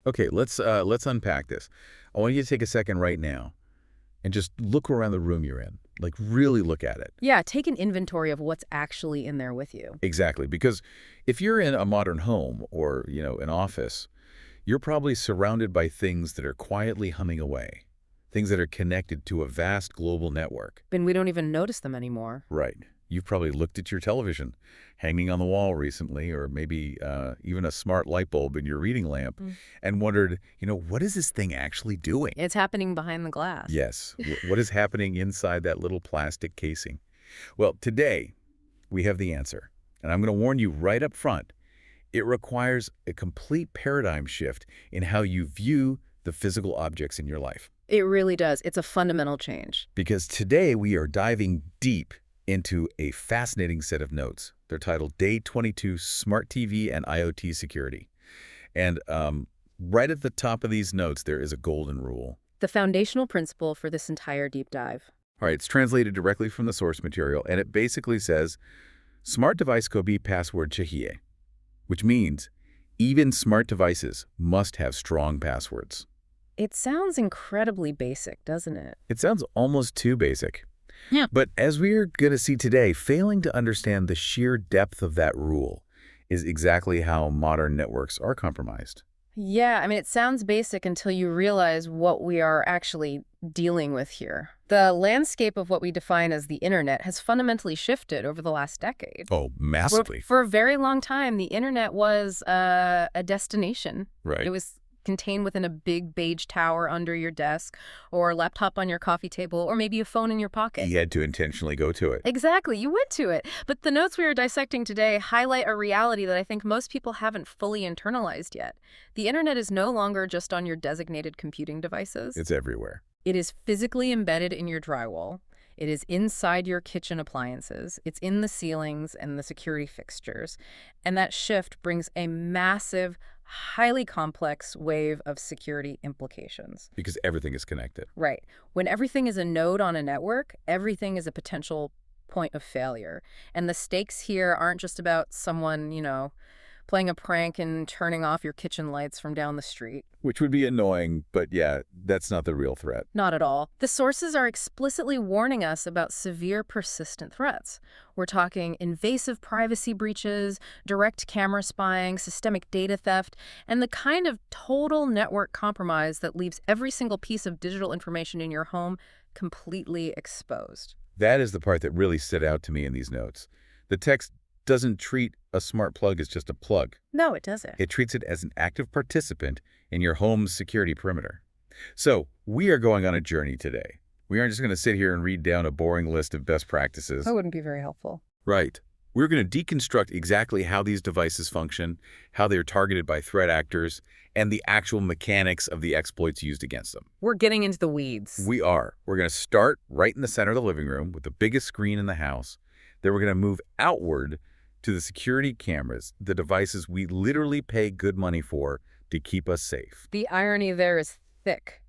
Okay, let's unpack this. I want you to take a second right now and just look around the room you're in. Like, really look at it. Yeah, take an inventory of what's actually in there with you. Exactly, because if you're in a modern home or, an office, you're probably surrounded by things that are quietly humming away, things that are connected to a vast global network. And we don't even notice them anymore. Right. You've probably looked at your television hanging on the wall recently, or maybe even a smart light bulb in your reading lamp, Mm. and wondered, what is this thing actually doing? It's happening behind the glass. Yes. What is happening inside that little plastic casing? Well, today we have the answer. And I'm going to warn you right up front. It requires a complete paradigm shift in how you view the physical objects in your life. It really does. It's a fundamental change. Because today we are diving deep into a fascinating set of notes. They're titled Day 22 Smart TV and IoT Security. And right at the top of these notes, there is a golden rule. The foundational principle for this entire deep dive. All right, it's translated directly from the source material, and it basically says, Smart device ko bhi password chahiye, which means even smart devices must have strong passwords. It sounds incredibly basic, doesn't it? It sounds almost too basic. Yeah. But as we're going to see today, failing to understand the sheer depth of that rule is exactly how modern networks are compromised. Yeah, I mean, it sounds basic until you realize what we are actually dealing with here. The landscape of what we define as the internet has fundamentally shifted over the last decade. Oh, massively. For a very long time, the internet was a destination. Right. It was contained within a big beige tower under your desk, or a laptop on your coffee table, or maybe a phone in your pocket. You had to intentionally go to it. Exactly, you went to it. But the notes we are dissecting today highlight a reality that I think most people haven't fully internalized yet. The internet is no longer just on your designated computing devices. It's everywhere. It is physically embedded in your drywall. It is inside your kitchen appliances. It's in the ceilings and the security fixtures. And that shift brings a massive, highly complex wave of security implications. Because everything is connected. Right. When everything is a node on a network, everything is a potential point of failure. And the stakes here aren't just about someone, playing a prank and turning off your kitchen lights from down the street. Which would be annoying, but yeah, that's not the real threat. Not at all. The sources are explicitly warning us about severe, persistent threats. We're talking invasive privacy breaches, direct camera spying, systemic data theft, and the kind of total network compromise that leaves every single piece of digital information in your home completely exposed. That is the part that really stood out to me in these notes. The text doesn't treat a smart plug as just a plug. No, it doesn't. It treats it as an active participant in your home's security perimeter. So we are going on a journey today. We aren't just going to sit here and read down a boring list of best practices. That wouldn't be very helpful. Right. We're going to deconstruct exactly how these devices function, how they're targeted by threat actors, and the actual mechanics of the exploits used against them. We're getting into the weeds. We are. We're going to start right in the center of the living room with the biggest screen in the house. Then we're going to move outward to the security cameras, the devices we literally pay good money for to keep us safe. The irony there is thick.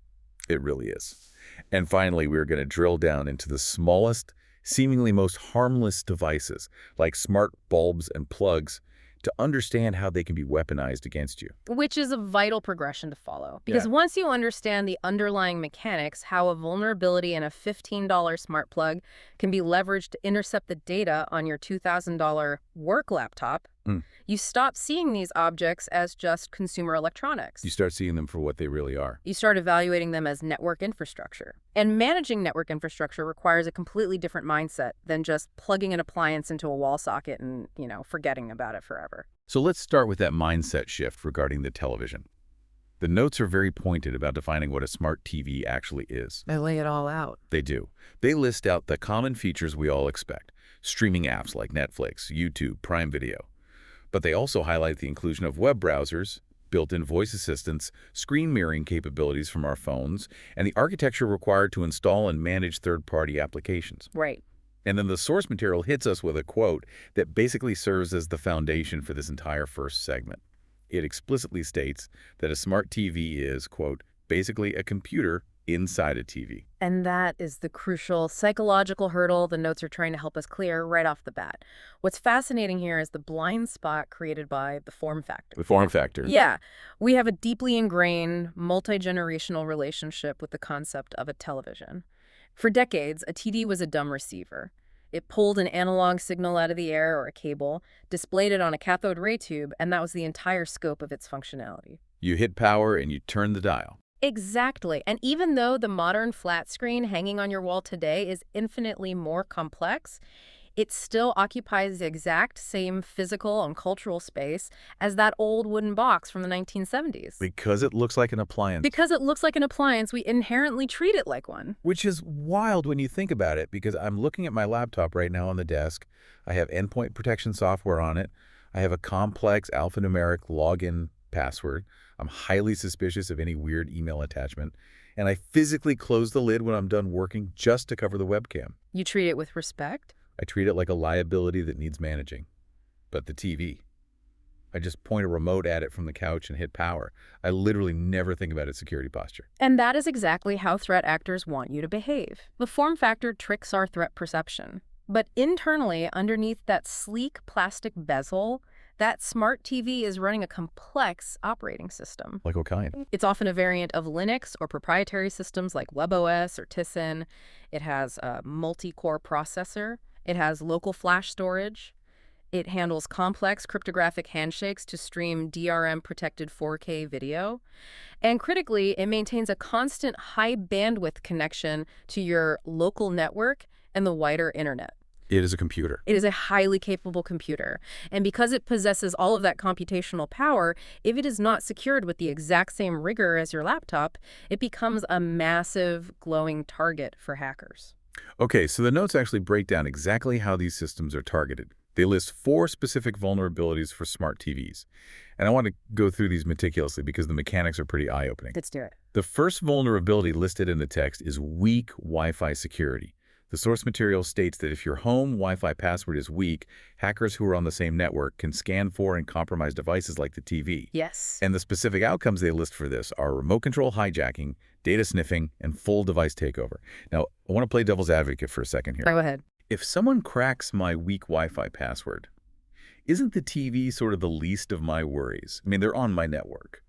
It really is. And finally, we're going to drill down into the smallest, seemingly most harmless devices, like smart bulbs and plugs, to understand how they can be weaponized against you. Which is a vital progression to follow. Because once you understand the underlying mechanics, how a vulnerability in a $15 smart plug can be leveraged to intercept the data on your $2,000 work laptop, you stop seeing these objects as just consumer electronics. You start seeing them for what they really are. You start evaluating them as network infrastructure. And managing network infrastructure requires a completely different mindset than just plugging an appliance into a wall socket and, forgetting about it forever. So let's start with that mindset shift regarding the television. The notes are very pointed about defining what a smart TV actually is. They lay it all out. They do. They list out the common features we all expect. Streaming apps like Netflix, YouTube, Prime Video. But they also highlight the inclusion of web browsers, built-in voice assistants, screen mirroring capabilities from our phones, and the architecture required to install and manage third-party applications. Right. And then the source material hits us with a quote that basically serves as the foundation for this entire first segment. It explicitly states that a smart TV is, quote, basically a computer inside a TV. And that is the crucial psychological hurdle the notes are trying to help us clear right off the bat. What's fascinating here is the blind spot created by the form factor. The form factor. Yeah, we have a deeply ingrained, multi-generational relationship with the concept of a television. For decades, a TD was a dumb receiver. It pulled an analog signal out of the air or a cable, displayed it on a cathode ray tube, and that was the entire scope of its functionality. You hit power and you turn the dial. Exactly. And even though the modern flat screen hanging on your wall today is infinitely more complex, it still occupies the exact same physical and cultural space as that old wooden box from the 1970s. Because it looks like an appliance. Because it looks like an appliance, we inherently treat it like one. Which is wild when you think about it, because I'm looking at my laptop right now on the desk. I have endpoint protection software on it. I have a complex alphanumeric login password. I'm highly suspicious of any weird email attachment. And I physically close the lid when I'm done working just to cover the webcam. You treat it with respect? I treat it like a liability that needs managing. But the TV, I just point a remote at it from the couch and hit power. I literally never think about its security posture. And that is exactly how threat actors want you to behave. The form factor tricks our threat perception. But internally, underneath that sleek plastic bezel, that smart TV is running a complex operating system. Like what kind? It's often a variant of Linux or proprietary systems like WebOS or Tizen. It has a multi-core processor. It has local flash storage. It handles complex cryptographic handshakes to stream DRM-protected 4K video. And critically, it maintains a constant high bandwidth connection to your local network and the wider internet. It is a computer. It is a highly capable computer. And because it possesses all of that computational power, if it is not secured with the exact same rigor as your laptop, it becomes a massive, glowing target for hackers. Okay, so the notes actually break down exactly how these systems are targeted. They list 4 specific vulnerabilities for smart TVs. And I want to go through these meticulously because the mechanics are pretty eye-opening. Let's do it. The first vulnerability listed in the text is weak Wi-Fi security. The source material states that if your home Wi-Fi password is weak, hackers who are on the same network can scan for and compromise devices like the TV. Yes. And the specific outcomes they list for this are remote control hijacking, data sniffing, and full device takeover. Now, I want to play devil's advocate for a second here. Go ahead. If someone cracks my weak Wi-Fi password, isn't the TV sort of the least of my worries? I mean, they're on my network.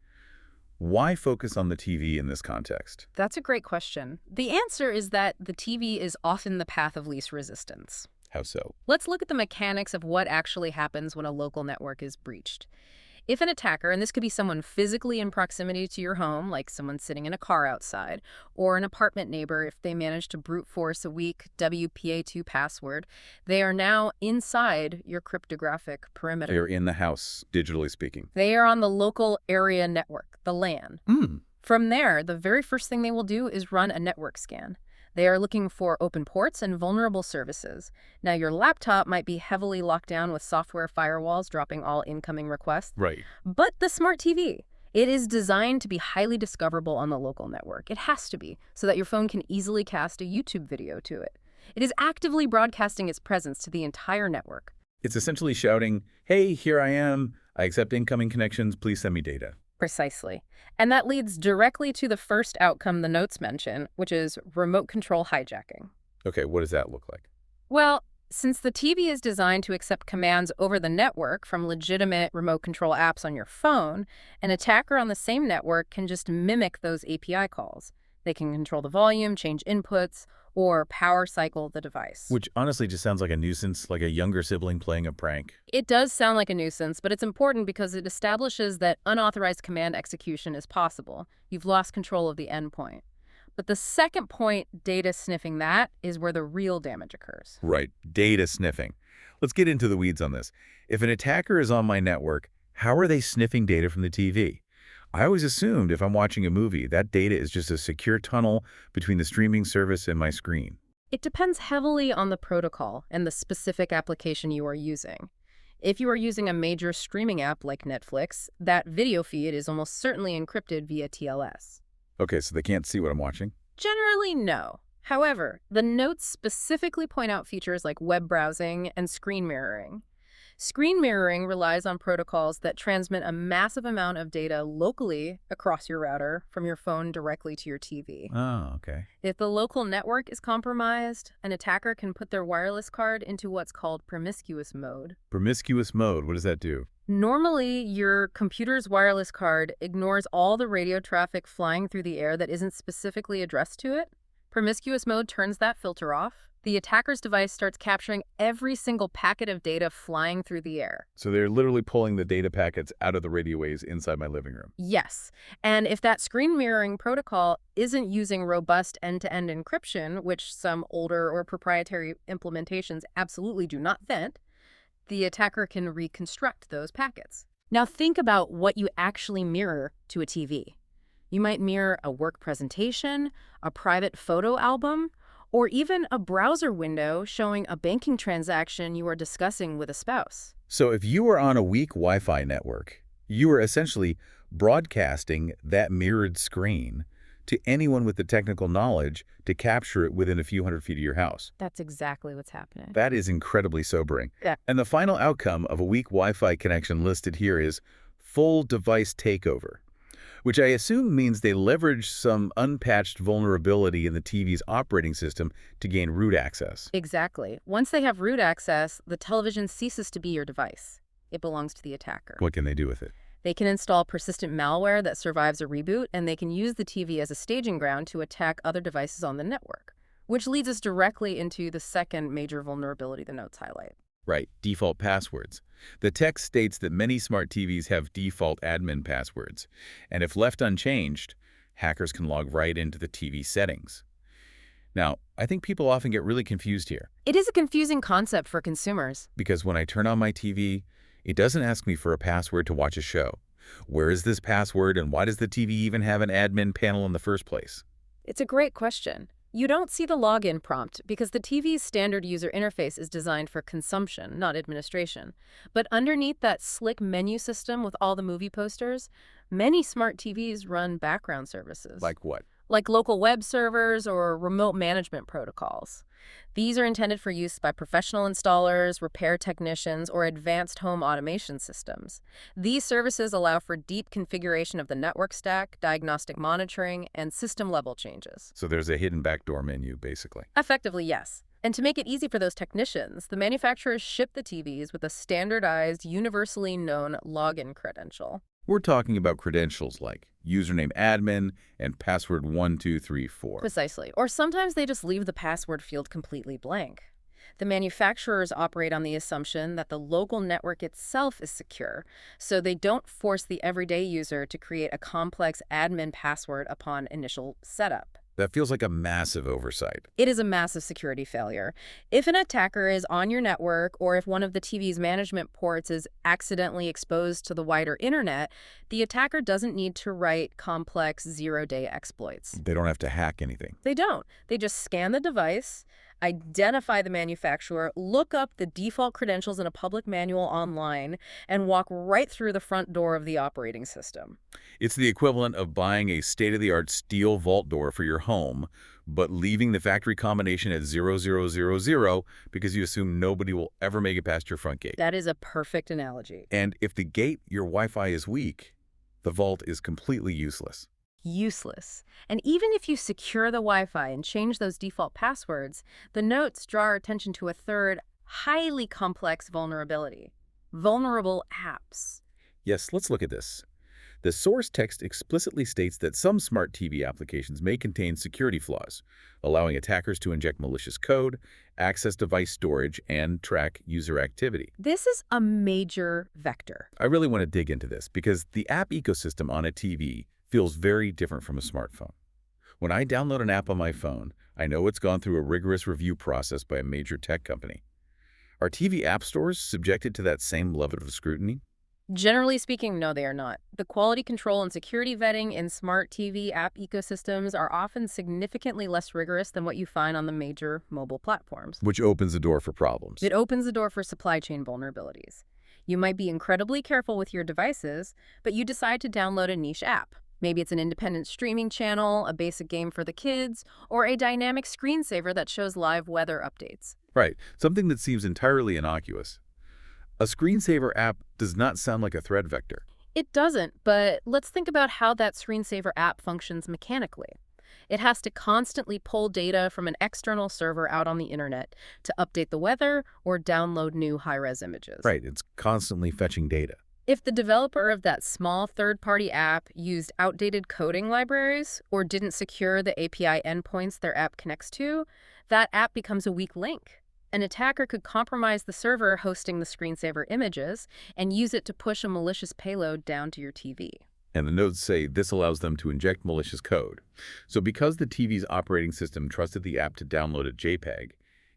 Why focus on the TV in this context? That's a great question. The answer is that the TV is often the path of least resistance. How so? Let's look at the mechanics of what actually happens when a local network is breached. If an attacker, and this could be someone physically in proximity to your home, like someone sitting in a car outside, or an apartment neighbor, if they manage to brute force a weak WPA2 password, they are now inside your cryptographic perimeter. They're in the house, digitally speaking. They are on the local area network, the LAN. From there, the very first thing they will do is run a network scan. They are looking for open ports and vulnerable services. Now, your laptop might be heavily locked down with software firewalls dropping all incoming requests. Right. But the smart TV, it is designed to be highly discoverable on the local network. It has to be, so that your phone can easily cast a YouTube video to it. It is actively broadcasting its presence to the entire network. It's essentially shouting, hey, here I am. I accept incoming connections. Please send me data. Precisely. And that leads directly to the first outcome the notes mention, which is remote control hijacking. Okay, what does that look like? Well, since the TV is designed to accept commands over the network from legitimate remote control apps on your phone, an attacker on the same network can just mimic those API calls. They can control the volume, change inputs, or power cycle the device. Which honestly just sounds like a nuisance, like a younger sibling playing a prank. It does sound like a nuisance, but it's important because it establishes that unauthorized command execution is possible. You've lost control of the endpoint. But the second point, data sniffing, that is where the real damage occurs. Right, data sniffing. Let's get into the weeds on this. If an attacker is on my network, how are they sniffing data from the TV? I always assumed if I'm watching a movie, that data is just a secure tunnel between the streaming service and my screen. It depends heavily on the protocol and the specific application you are using. If you are using a major streaming app like Netflix, that video feed is almost certainly encrypted via TLS. Okay, so they can't see what I'm watching? Generally, no. However, the notes specifically point out features like web browsing and screen mirroring. Screen mirroring relies on protocols that transmit a massive amount of data locally across your router from your phone directly to your TV. Oh, okay. If the local network is compromised, an attacker can put their wireless card into what's called promiscuous mode. Promiscuous mode, what does that do? Normally, your computer's wireless card ignores all the radio traffic flying through the air that isn't specifically addressed to it. Promiscuous mode turns that filter off. The attacker's device starts capturing every single packet of data flying through the air. So they're literally pulling the data packets out of the radio waves inside my living room. Yes, and if that screen mirroring protocol isn't using robust end-to-end encryption, which some older or proprietary implementations absolutely do not vent, the attacker can reconstruct those packets. Now think about what you actually mirror to a TV. You might mirror a work presentation, a private photo album, or even a browser window showing a banking transaction you are discussing with a spouse. So if you are on a weak Wi-Fi network, you are essentially broadcasting that mirrored screen to anyone with the technical knowledge to capture it within a few hundred feet of your house. That's exactly what's happening. That is incredibly sobering. Yeah. And the final outcome of a weak Wi-Fi connection listed here is full device takeover, which I assume means they leverage some unpatched vulnerability in the TV's operating system to gain root access. Exactly. Once they have root access, the television ceases to be your device. It belongs to the attacker. What can they do with it? They can install persistent malware that survives a reboot, and they can use the TV as a staging ground to attack other devices on the network, which leads us directly into the second major vulnerability the notes highlight. Right, default passwords. The text states that many smart TVs have default admin passwords, and if left unchanged, hackers can log right into the TV settings. Now, I think people often get really confused here, It is a confusing concept for consumers. because when I turn on my TV, it doesn't ask me for a password to watch a show. Where is this password, and why does the TV even have an admin panel in the first place? It's a great question. You don't see the login prompt because the TV's standard user interface is designed for consumption, not administration. But underneath that slick menu system with all the movie posters, many smart TVs run background services. Like what? Like local web servers or remote management protocols. These are intended for use by professional installers, repair technicians, or advanced home automation systems. These services allow for deep configuration of the network stack, diagnostic monitoring, and system-level changes. So there's a hidden backdoor menu, basically. Effectively, yes. And to make it easy for those technicians, the manufacturers ship the TVs with a standardized, universally known login credential. We're talking about credentials like username admin and password 1234. Precisely. Or sometimes they just leave the password field completely blank. The manufacturers operate on the assumption that the local network itself is secure, so they don't force the everyday user to create a complex admin password upon initial setup. That feels like a massive oversight. It is a massive security failure. If an attacker is on your network, or if one of the TV's management ports is accidentally exposed to the wider internet, the attacker doesn't need to write complex zero-day exploits. They don't have to hack anything. They don't. They just scan the device, identify the manufacturer, look up the default credentials in a public manual online, and walk right through the front door of the operating system. It's the equivalent of buying a state-of-the-art steel vault door for your home, but leaving the factory combination at 0000 because you assume nobody will ever make it past your front gate. That is a perfect analogy. And if the gate, your Wi-Fi, is weak, the vault is completely useless. Useless. And even if you secure the Wi-Fi and change those default passwords, the notes draw our attention to a third, highly complex vulnerability: vulnerable apps. Yes, let's look at this. The source text explicitly states that some smart TV applications may contain security flaws, allowing attackers to inject malicious code, access device storage, and track user activity. This is a major vector. I really want to dig into this because the app ecosystem on a TV feels very different from a smartphone. When I download an app on my phone, I know it's gone through a rigorous review process by a major tech company. Are TV app stores subjected to that same level of scrutiny? Generally speaking, no, they are not. The quality control and security vetting in smart TV app ecosystems are often significantly less rigorous than what you find on the major mobile platforms. Which opens the door for problems. It opens the door for supply chain vulnerabilities. You might be incredibly careful with your devices, but you decide to download a niche app. Maybe it's an independent streaming channel, a basic game for the kids, or a dynamic screensaver that shows live weather updates. Right, something that seems entirely innocuous. A screensaver app does not sound like a threat vector. It doesn't, but let's think about how that screensaver app functions mechanically. It has to constantly pull data from an external server out on the internet to update the weather or download new high-res images. Right, it's constantly fetching data. If the developer of that small third-party app used outdated coding libraries or didn't secure the API endpoints their app connects to, that app becomes a weak link. An attacker could compromise the server hosting the screensaver images and use it to push a malicious payload down to your TV. And the notes say this allows them to inject malicious code. So because the TV's operating system trusted the app to download a JPEG,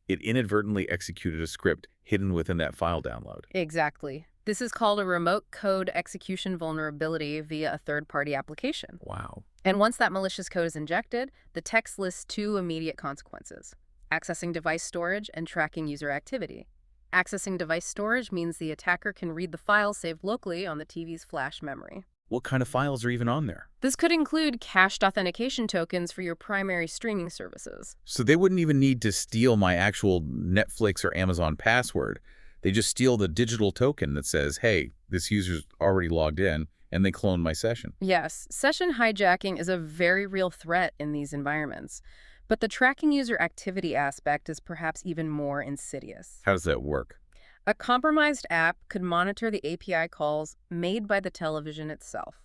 it inadvertently executed a script hidden within that file download. Exactly. This is called a remote code execution vulnerability via a third-party application. Wow. And once that malicious code is injected, the text lists two immediate consequences: accessing device storage and tracking user activity. Accessing device storage means the attacker can read the files saved locally on the TV's flash memory. What kind of files are even on there? This could include cached authentication tokens for your primary streaming services. So they wouldn't even need to steal my actual Netflix or Amazon password. They just steal the digital token that says, hey, this user's already logged in, and they clone my session. Yes, session hijacking is a very real threat in these environments. But the tracking user activity aspect is perhaps even more insidious. How does that work? A compromised app could monitor the API calls made by the television itself,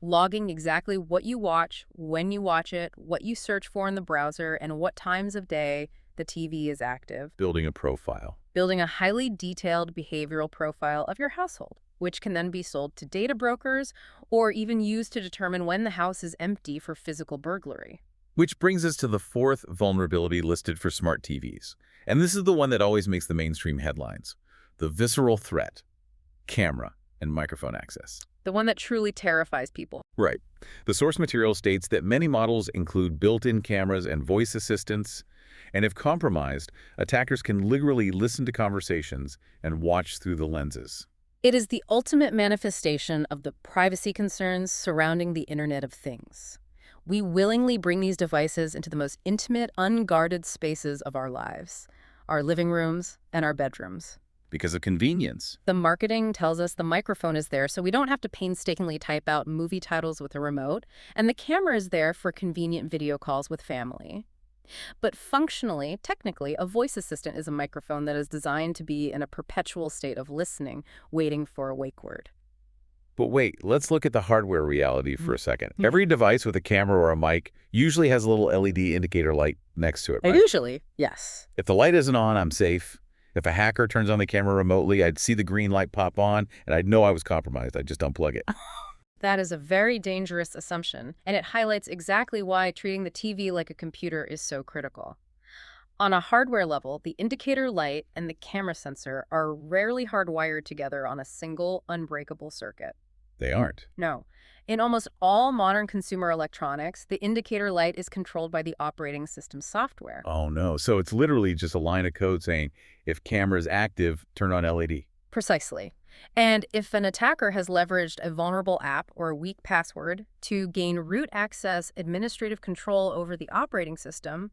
logging exactly what you watch, when you watch it, what you search for in the browser, and what times of day the TV is active. Building a profile. Building a highly detailed behavioral profile of your household, which can then be sold to data brokers or even used to determine when the house is empty for physical burglary. Which brings us to the fourth vulnerability listed for smart TVs. And this is the one that always makes the mainstream headlines. The visceral threat: camera and microphone access. The one that truly terrifies people. Right. The source material states that many models include built-in cameras and voice assistants, and if compromised, attackers can literally listen to conversations and watch through the lenses. It is the ultimate manifestation of the privacy concerns surrounding the Internet of Things. We willingly bring these devices into the most intimate, unguarded spaces of our lives, our living rooms and our bedrooms. Because of convenience. The marketing tells us the microphone is there so we don't have to painstakingly type out movie titles with a remote, and the camera is there for convenient video calls with family. But functionally, technically, a voice assistant is a microphone that is designed to be in a perpetual state of listening, waiting for a wake word. But wait, let's look at the hardware reality for a second. Every device with a camera or a mic usually has a little LED indicator light next to it, right? Usually, yes. If the light isn't on, I'm safe. If a hacker turns on the camera remotely, I'd see the green light pop on, and I'd know I was compromised. I'd just unplug it. That is a very dangerous assumption, and it highlights exactly why treating the TV like a computer is so critical. On a hardware level, the indicator light and the camera sensor are rarely hardwired together on a single, unbreakable circuit. They aren't. No. In almost all modern consumer electronics, the indicator light is controlled by the operating system software. Oh, no. So it's literally just a line of code saying, if camera is active, turn on LED. Precisely. And if an attacker has leveraged a vulnerable app or a weak password to gain root access administrative control over the operating system,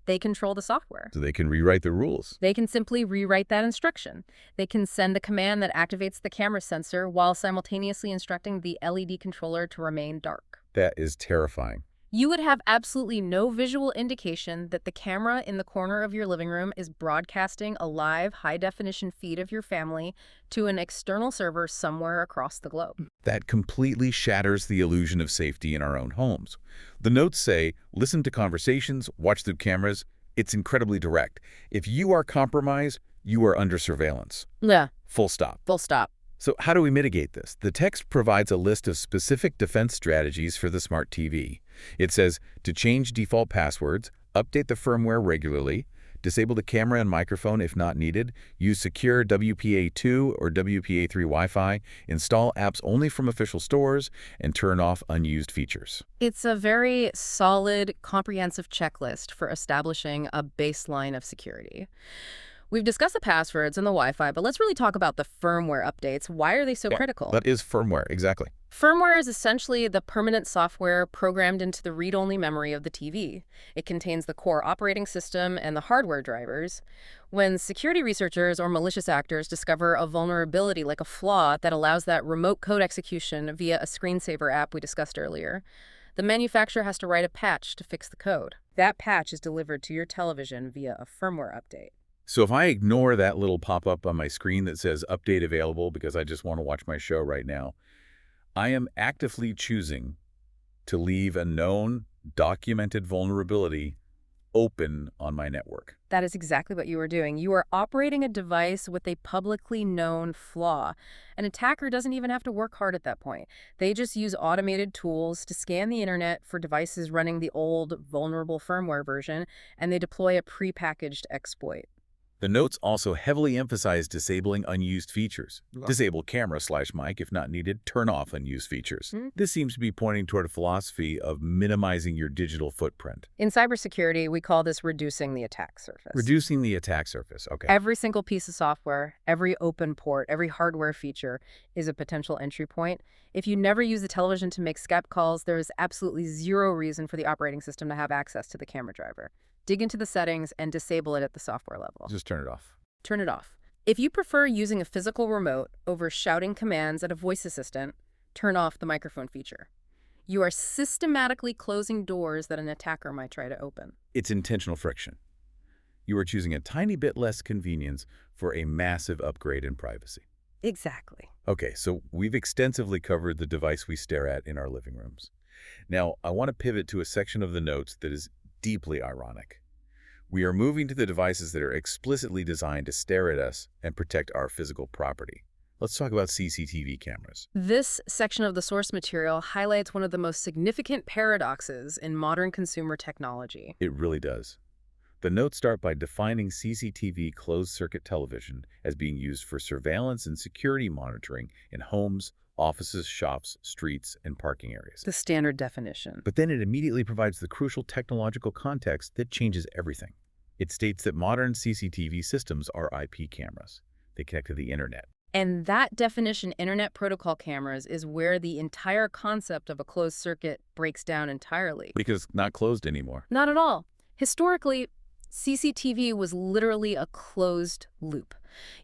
they control the software. So they can rewrite the rules. They can simply rewrite that instruction. They can send a command that activates the camera sensor while simultaneously instructing the LED controller to remain dark. That is terrifying. You would have absolutely no visual indication that the camera in the corner of your living room is broadcasting a live, high-definition feed of your family to an external server somewhere across the globe. That completely shatters the illusion of safety in our own homes. The notes say, listen to conversations, watch through cameras. It's incredibly direct. If you are compromised, you are under surveillance. Yeah. Full stop. Full stop. So how do we mitigate this? The text provides a list of specific defense strategies for the smart TV. It says to change default passwords, update the firmware regularly, disable the camera and microphone if not needed, use secure WPA2 or WPA3 Wi-Fi, install apps only from official stores, and turn off unused features. It's a very solid, comprehensive checklist for establishing a baseline of security. We've discussed the passwords and the Wi-Fi, but let's really talk about the firmware updates. Why are they so Yeah, critical? that is firmware, exactly. Firmware is essentially the permanent software programmed into the read-only memory of the TV. It contains the core operating system and the hardware drivers. When security researchers or malicious actors discover a vulnerability like a flaw that allows that remote code execution via a screensaver app we discussed earlier, the manufacturer has to write a patch to fix the code. That patch is delivered to your television via a firmware update. So if I ignore that little pop-up on my screen that says update available because I just want to watch my show right now, I am actively choosing to leave a known, documented vulnerability open on my network. That is exactly what you are doing. You are operating a device with a publicly known flaw. An attacker doesn't even have to work hard at that point. They just use automated tools to scan the internet for devices running the old, vulnerable firmware version, and they deploy a prepackaged exploit. The notes also heavily emphasize disabling unused features. Disable camera/mic if not needed, turn off unused features. This seems to be pointing toward a philosophy of minimizing your digital footprint. In cybersecurity, we call this reducing the attack surface. Reducing the attack surface, okay. Every single piece of software, every open port, every hardware feature is a potential entry point. If you never use the television to make Skype calls, there is absolutely zero reason for the operating system to have access to the camera driver. Dig into the settings and disable it at the software level. Just turn it off. Turn it off. If you prefer using a physical remote over shouting commands at a voice assistant, turn off the microphone feature. You are systematically closing doors that an attacker might try to open. It's intentional friction. You are choosing a tiny bit less convenience for a massive upgrade in privacy. Exactly. Okay, so we've extensively covered the device we stare at in our living rooms. Now, I want to pivot to a section of the notes that is deeply ironic. We are moving to the devices that are explicitly designed to stare at us and protect our physical property. Let's talk about CCTV cameras. This section of the source material highlights one of the most significant paradoxes in modern consumer technology. It really does. The notes start by defining CCTV closed-circuit television as being used for surveillance and security monitoring in homes, offices, shops, streets, and parking areas. The standard definition. But then it immediately provides the crucial technological context that changes everything. It states that modern CCTV systems are IP cameras. They connect to the internet. And that definition, Internet Protocol cameras, is where the entire concept of a closed circuit breaks down entirely. Because it's not closed anymore. Not at all. Historically, CCTV was literally a closed loop.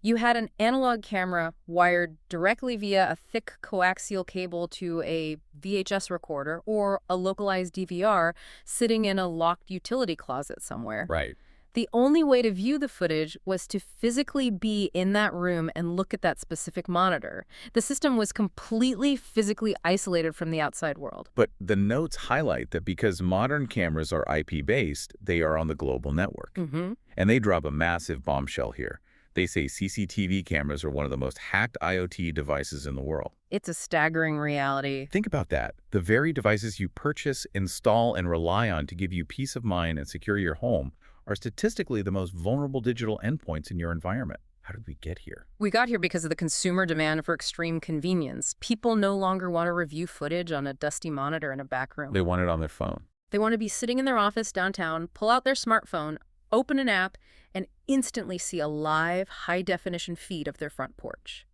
You had an analog camera wired directly via a thick coaxial cable to a VHS recorder or a localized DVR sitting in a locked utility closet somewhere. Right. The only way to view the footage was to physically be in that room and look at that specific monitor. The system was completely physically isolated from the outside world. But the notes highlight that because modern cameras are IP-based, they are on the global network. And they drop a massive bombshell here. They say CCTV cameras are one of the most hacked IoT devices in the world. It's a staggering reality. Think about that. The very devices you purchase, install, and rely on to give you peace of mind and secure your home are statistically the most vulnerable digital endpoints in your environment. How did we get here? We got here because of the consumer demand for extreme convenience. People no longer want to review footage on a dusty monitor in a back room. They want it on their phone. They want to be sitting in their office downtown, pull out their smartphone, open an app, and instantly see a live, high-definition feed of their front porch.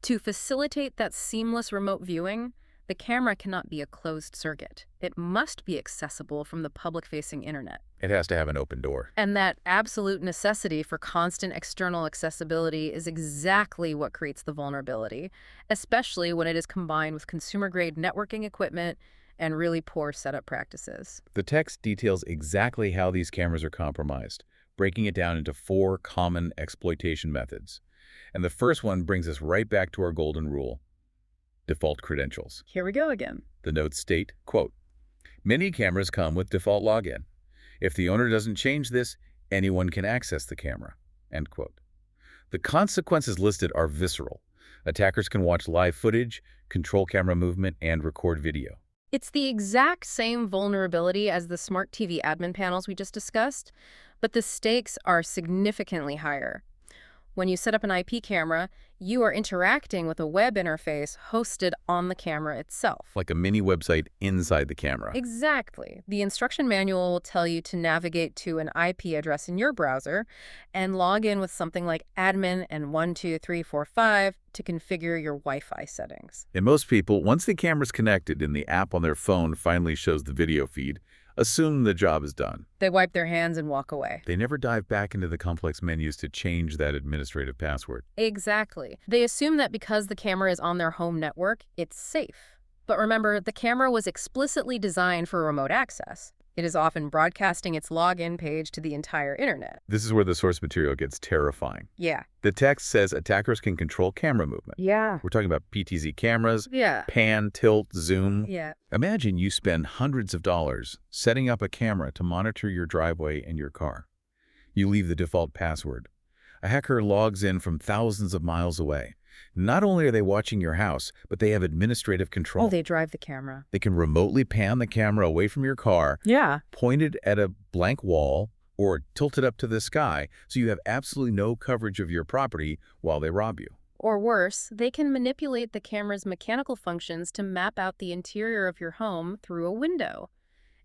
To facilitate that seamless remote viewing, the camera cannot be a closed circuit. It must be accessible from the public-facing internet. It has to have an open door. And that absolute necessity for constant external accessibility is exactly what creates the vulnerability, especially when it is combined with consumer-grade networking equipment and really poor setup practices. The text details exactly how these cameras are compromised, breaking it down into 4 common exploitation methods. And the first one brings us right back to our golden rule: default credentials. Here we go again. The notes state, quote, "Many cameras come with default login. If the owner doesn't change this, anyone can access the camera," end quote. The consequences listed are visceral. Attackers can watch live footage, control camera movement, and record video. It's the exact same vulnerability as the Smart TV admin panels we just discussed, but the stakes are significantly higher. When you set up an IP camera, you are interacting with a web interface hosted on the camera itself. Like a mini website inside the camera. Exactly. The instruction manual will tell you to navigate to an IP address in your browser and log in with something like admin and 12345 to configure your Wi-Fi settings. And most people, once the camera's connected and the app on their phone finally shows the video feed, assume the job is done. They wipe their hands and walk away. They never dive back into the complex menus to change that administrative password. Exactly. They assume that because the camera is on their home network, it's safe. But remember, the camera was explicitly designed for remote access. It is often broadcasting its login page to the entire internet. This is where the source material gets terrifying. Yeah. The text says attackers can control camera movement. Yeah. We're talking about PTZ cameras, Yeah. pan, tilt, zoom. Yeah. Imagine you spend hundreds of dollars setting up a camera to monitor your driveway and your car. You leave the default password. A hacker logs in from thousands of miles away. Not only are they watching your house, but they have administrative control. Oh, they drive the camera. They can remotely pan the camera away from your car, Yeah. point it at a blank wall, or tilt it up to the sky so you have absolutely no coverage of your property while they rob you. Or worse, they can manipulate the camera's mechanical functions to map out the interior of your home through a window.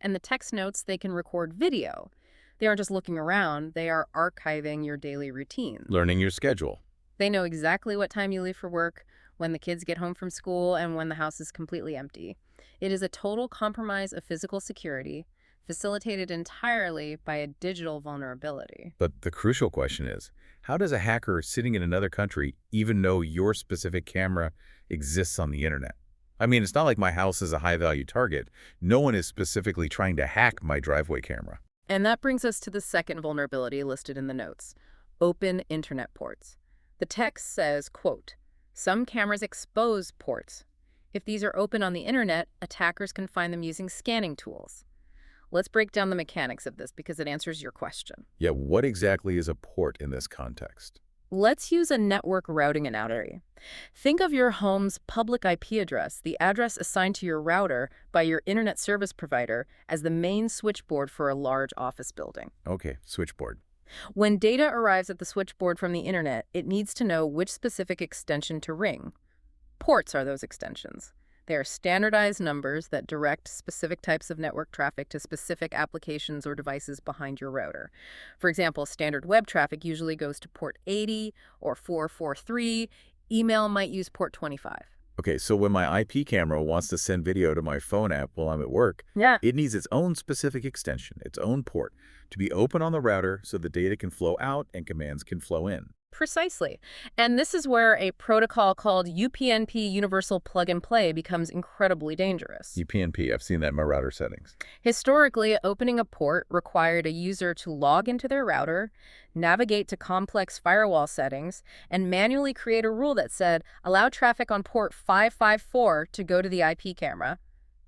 And the text notes they can record video. They aren't just looking around, they are archiving your daily routines. Learning your schedule. They know exactly what time you leave for work, when the kids get home from school, and when the house is completely empty. It is a total compromise of physical security, facilitated entirely by a digital vulnerability. But the crucial question is, how does a hacker sitting in another country even know your specific camera exists on the internet? I mean, it's not like my house is a high-value target. No one is specifically trying to hack my driveway camera. And that brings us to the second vulnerability listed in the notes: open internet ports. The text says, quote, "Some cameras expose ports. If these are open on the internet, attackers can find them using scanning tools." Let's break down the mechanics of this because it answers your question. Yeah, what exactly is a port in this context? Let's use a network routing analogy. Think of your home's public IP address, the address assigned to your router by your internet service provider, as the main switchboard for a large office building. Okay, switchboard. When data arrives at the switchboard from the internet, it needs to know which specific extension to ring. Ports are those extensions. They are standardized numbers that direct specific types of network traffic to specific applications or devices behind your router. For example, standard web traffic usually goes to port 80 or 443. Email might use port 25. Okay, so when my IP camera wants to send video to my phone app while I'm at work, Yeah. it needs its own specific extension, its own port, to be open on the router so the data can flow out and commands can flow in. Precisely. And this is where a protocol called UPnP, Universal Plug and Play, becomes incredibly dangerous. UPnP, I've seen that in my router settings. Historically, opening a port required a user to log into their router, navigate to complex firewall settings, and manually create a rule that said, allow traffic on port 554 to go to the IP camera.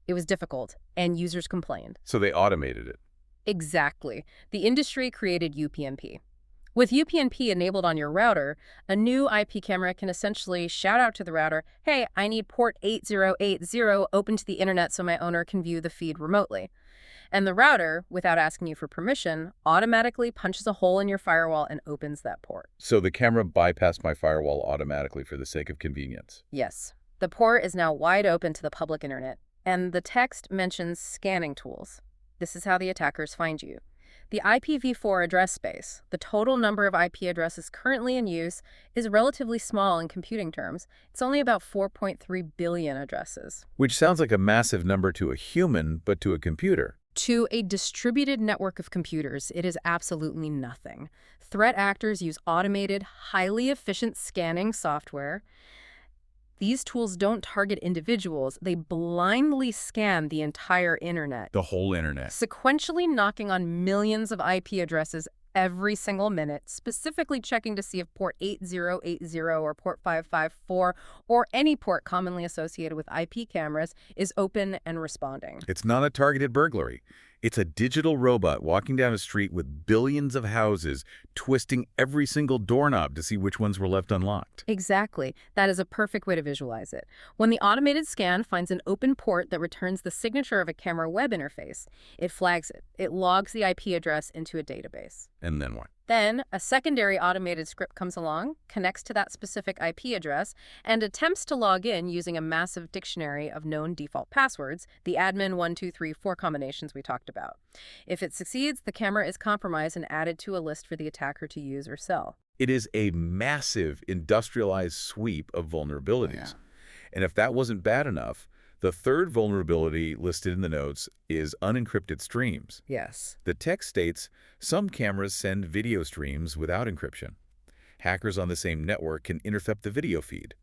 It was difficult, and users complained. So they automated it. Exactly. The industry created UPnP. With UPnP enabled on your router, a new IP camera can essentially shout out to the router, "Hey, I need port 8080 open to the internet so my owner can view the feed remotely." And the router, without asking you for permission, automatically punches a hole in your firewall and opens that port. So the camera bypassed my firewall automatically for the sake of convenience. Yes, the port is now wide open to the public internet, and the text mentions scanning tools. This is how the attackers find you. The IPv4 address space, the total number of IP addresses currently in use, is relatively small in computing terms. It's only about 4.3 billion addresses. Which sounds like a massive number to a human, but to a computer. To a distributed network of computers, it is absolutely nothing. Threat actors use automated, highly efficient scanning software. These tools don't target individuals. They blindly scan the entire internet, The whole internet. sequentially knocking on millions of IP addresses every single minute, specifically checking to see if port 8080 or port 554 or any port commonly associated with IP cameras is open and responding. It's not a targeted burglary. It's a digital robot walking down a street with billions of houses, twisting every single doorknob to see which ones were left unlocked. Exactly. That is a perfect way to visualize it. When the automated scan finds an open port that returns the signature of a camera web interface, it flags it. It logs the IP address into a database. And then what? Then, a secondary automated script comes along, connects to that specific IP address, and attempts to log in using a massive dictionary of known default passwords, the admin 1, 2, 3, 4 combinations we talked about. If it succeeds, the camera is compromised and added to a list for the attacker to use or sell. It is a massive industrialized sweep of vulnerabilities. Yeah. And if that wasn't bad enough, the third vulnerability listed in the notes is unencrypted streams. Yes. The text states, some cameras send video streams without encryption. Hackers on the same network can intercept the video feed.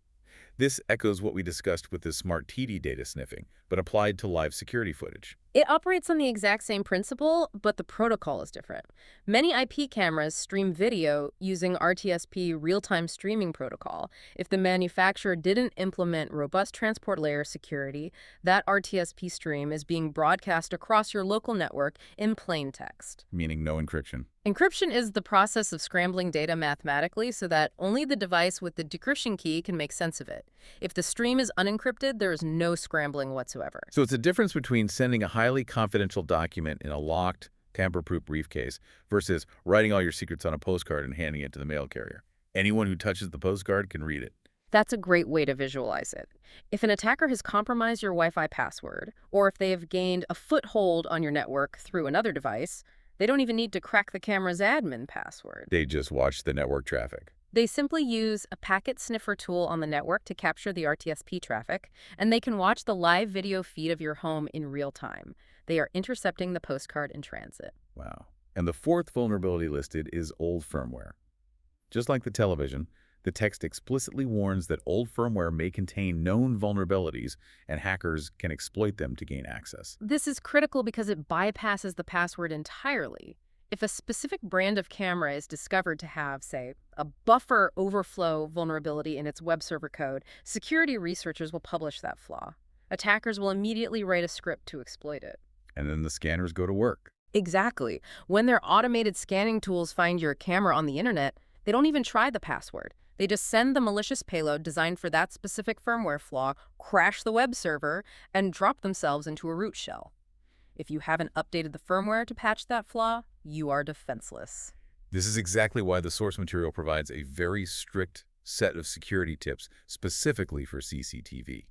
This echoes what we discussed with the Smart TV data sniffing, but applied to live security footage. It operates on the exact same principle, but the protocol is different. Many IP cameras stream video using RTSP real-time streaming protocol. If the manufacturer didn't implement robust transport layer security, that RTSP stream is being broadcast across your local network in plain text. Meaning no encryption. Encryption is the process of scrambling data mathematically so that only the device with the decryption key can make sense of it. If the stream is unencrypted, there is no scrambling whatsoever. So it's a difference between sending a highly confidential document in a locked, tamper-proof briefcase versus writing all your secrets on a postcard and handing it to the mail carrier. Anyone who touches the postcard can read it. That's a great way to visualize it. If an attacker has compromised your Wi-Fi password, or if they have gained a foothold on your network through another device, they don't even need to crack the camera's admin password. They just watch the network traffic. They simply use a packet sniffer tool on the network to capture the RTSP traffic, and they can watch the live video feed of your home in real time. They are intercepting the postcard in transit. Wow. And the fourth vulnerability listed is old firmware. Just like the television, the text explicitly warns that old firmware may contain known vulnerabilities and hackers can exploit them to gain access. This is critical because it bypasses the password entirely. If a specific brand of camera is discovered to have, say, a buffer overflow vulnerability in its web server code, security researchers will publish that flaw. Attackers will immediately write a script to exploit it. And then the scanners go to work. Exactly. When their automated scanning tools find your camera on the internet, they don't even try the password. They just send the malicious payload designed for that specific firmware flaw, crash the web server, and drop themselves into a root shell. If you haven't updated the firmware to patch that flaw, you are defenseless. This is exactly why the source material provides a very strict set of security tips specifically for CCTV.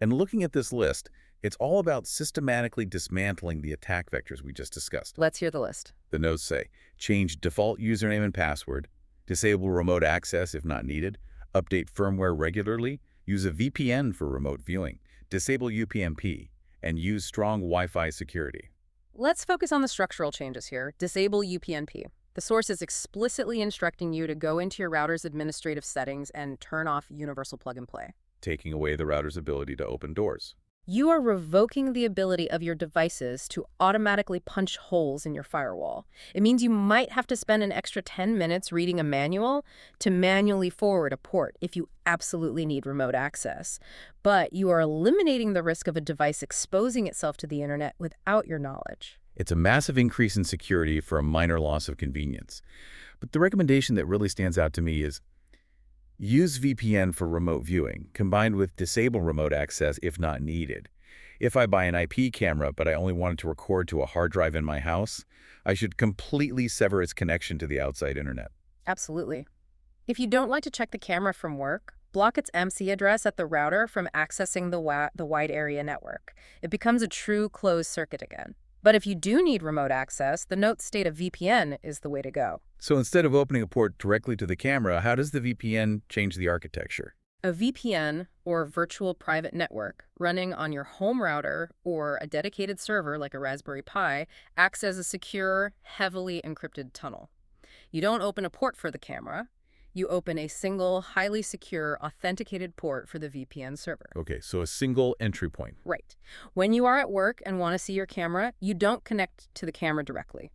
And looking at this list, it's all about systematically dismantling the attack vectors we just discussed. Let's hear the list. The notes say, change default username and password, disable remote access if not needed, update firmware regularly, use a VPN for remote viewing, disable UPnP, and use strong Wi-Fi security. Let's focus on the structural changes here. Disable UPnP. The source is explicitly instructing you to go into your router's administrative settings and turn off universal plug-and-play. Taking away the router's ability to open doors. You are revoking the ability of your devices to automatically punch holes in your firewall. It means you might have to spend an extra 10 minutes reading a manual to manually forward a port if you absolutely need remote access. But you are eliminating the risk of a device exposing itself to the internet without your knowledge. It's a massive increase in security for a minor loss of convenience. But the recommendation that really stands out to me is use VPN for remote viewing, combined with disable remote access if not needed. If I buy an IP camera, but I only wanted to record to a hard drive in my house, I should completely sever its connection to the outside internet. Absolutely. If you don't like to check the camera from work, block its MC address at the router from accessing the wide area network. It becomes a true closed circuit again. But if you do need remote access, the notes state a VPN is the way to go. So instead of opening a port directly to the camera, how does the VPN change the architecture? A VPN, or virtual private network, running on your home router or a dedicated server like a Raspberry Pi, acts as a secure, heavily encrypted tunnel. You don't open a port for the camera. You open a single, highly secure, authenticated port for the VPN server. Okay, so a single entry point. Right. When you are at work and want to see your camera, you don't connect to the camera directly.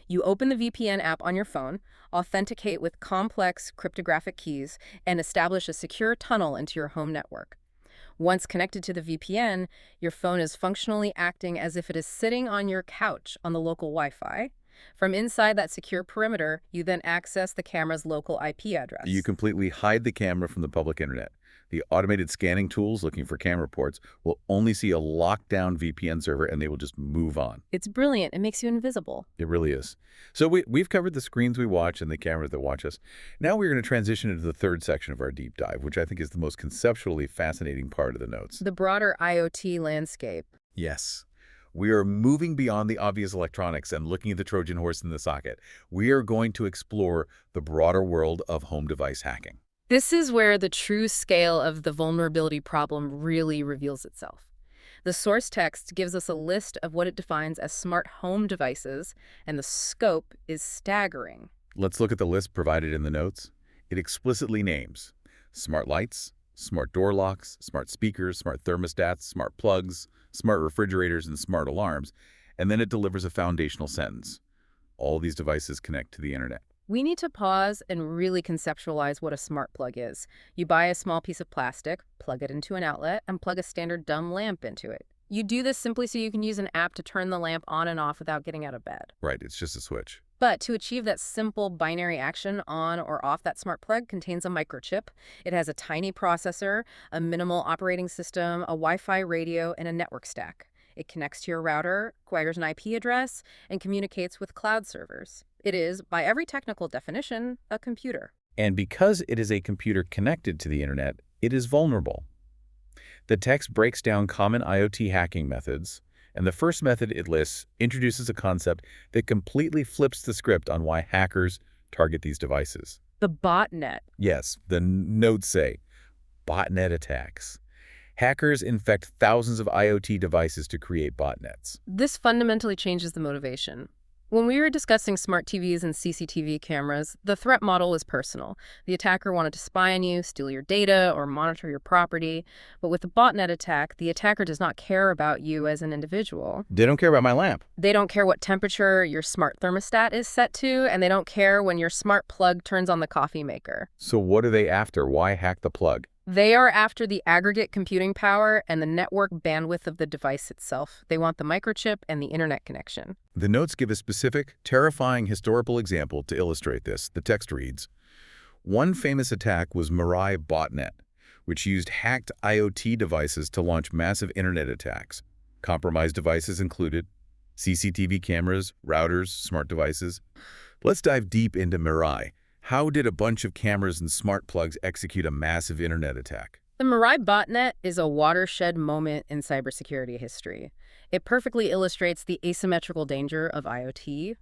You open the VPN app on your phone, authenticate with complex cryptographic keys, and establish a secure tunnel into your home network. Once connected to the VPN, your phone is functionally acting as if it is sitting on your couch on the local Wi-Fi. From inside that secure perimeter, you then access the camera's local IP address. You completely hide the camera from the public internet. The automated scanning tools looking for camera ports will only see a locked-down VPN server, and they will just move on. It's brilliant. It makes you invisible. It really is. So we've covered the screens we watch and the cameras that watch us. Now we're going to transition into the third section of our deep dive, which I think is the most conceptually fascinating part of the notes. The broader IoT landscape. Yes. We are moving beyond the obvious electronics and looking at the Trojan horse in the socket. We are going to explore the broader world of home device hacking. This is where the true scale of the vulnerability problem really reveals itself. The source text gives us a list of what it defines as smart home devices, and the scope is staggering. Let's look at the list provided in the notes. It explicitly names smart lights, smart door locks, smart speakers, smart thermostats, smart plugs, smart refrigerators, and smart alarms, and then it delivers a foundational sentence. All these devices connect to the internet. We need to pause and really conceptualize what a smart plug is. You buy a small piece of plastic, plug it into an outlet, and plug a standard dumb lamp into it. You do this simply so you can use an app to turn the lamp on and off without getting out of bed. Right, it's just a switch. But to achieve that simple binary action on or off, that smart plug contains a microchip. It has a tiny processor, a minimal operating system, a Wi-Fi radio, and a network stack. It connects to your router, acquires an IP address, and communicates with cloud servers. It is, by every technical definition, a computer. And because it is a computer connected to the internet, it is vulnerable. The text breaks down common IoT hacking methods, and the first method it lists introduces a concept that completely flips the script on why hackers target these devices. The botnet. Yes, the notes say, botnet attacks. Hackers infect thousands of IoT devices to create botnets. This fundamentally changes the motivation. When we were discussing smart TVs and CCTV cameras, the threat model was personal. The attacker wanted to spy on you, steal your data, or monitor your property. But with the botnet attack, the attacker does not care about you as an individual. They don't care about my lamp. They don't care what temperature your smart thermostat is set to, and they don't care when your smart plug turns on the coffee maker. So what are they after? Why hack the plug? They are after the aggregate computing power and the network bandwidth of the device itself. They want the microchip and the internet connection. The notes give a specific, terrifying historical example to illustrate this. The text reads, one famous attack was Mirai botnet, which used hacked IoT devices to launch massive internet attacks. Compromised devices included CCTV cameras, routers, smart devices. Let's dive deep into Mirai. How did a bunch of cameras and smart plugs execute a massive internet attack? The Mirai botnet is a watershed moment in cybersecurity history. It perfectly illustrates the asymmetrical danger of IoT.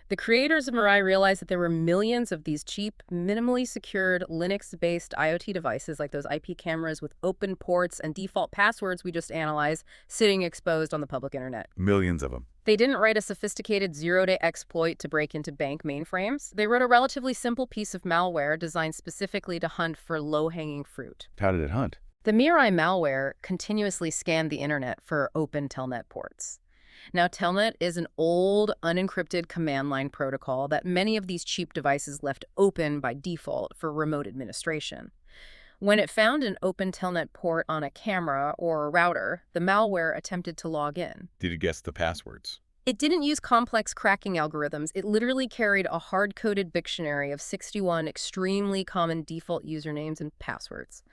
The creators of Mirai realized that there were millions of these cheap, minimally secured, Linux-based IoT devices like those IP cameras with open ports and default passwords we just analyzed sitting exposed on the public internet. Millions of them. They didn't write a sophisticated zero-day exploit to break into bank mainframes. They wrote a relatively simple piece of malware designed specifically to hunt for low-hanging fruit. How did it hunt? The Mirai malware continuously scanned the internet for open telnet ports. Now, telnet is an old, unencrypted command line protocol that many of these cheap devices left open by default for remote administration. When it found an open telnet port on a camera or a router, the malware attempted to log in. Did it guess the passwords? It didn't use complex cracking algorithms. It literally carried a hard-coded dictionary of 61 extremely common default usernames and passwords.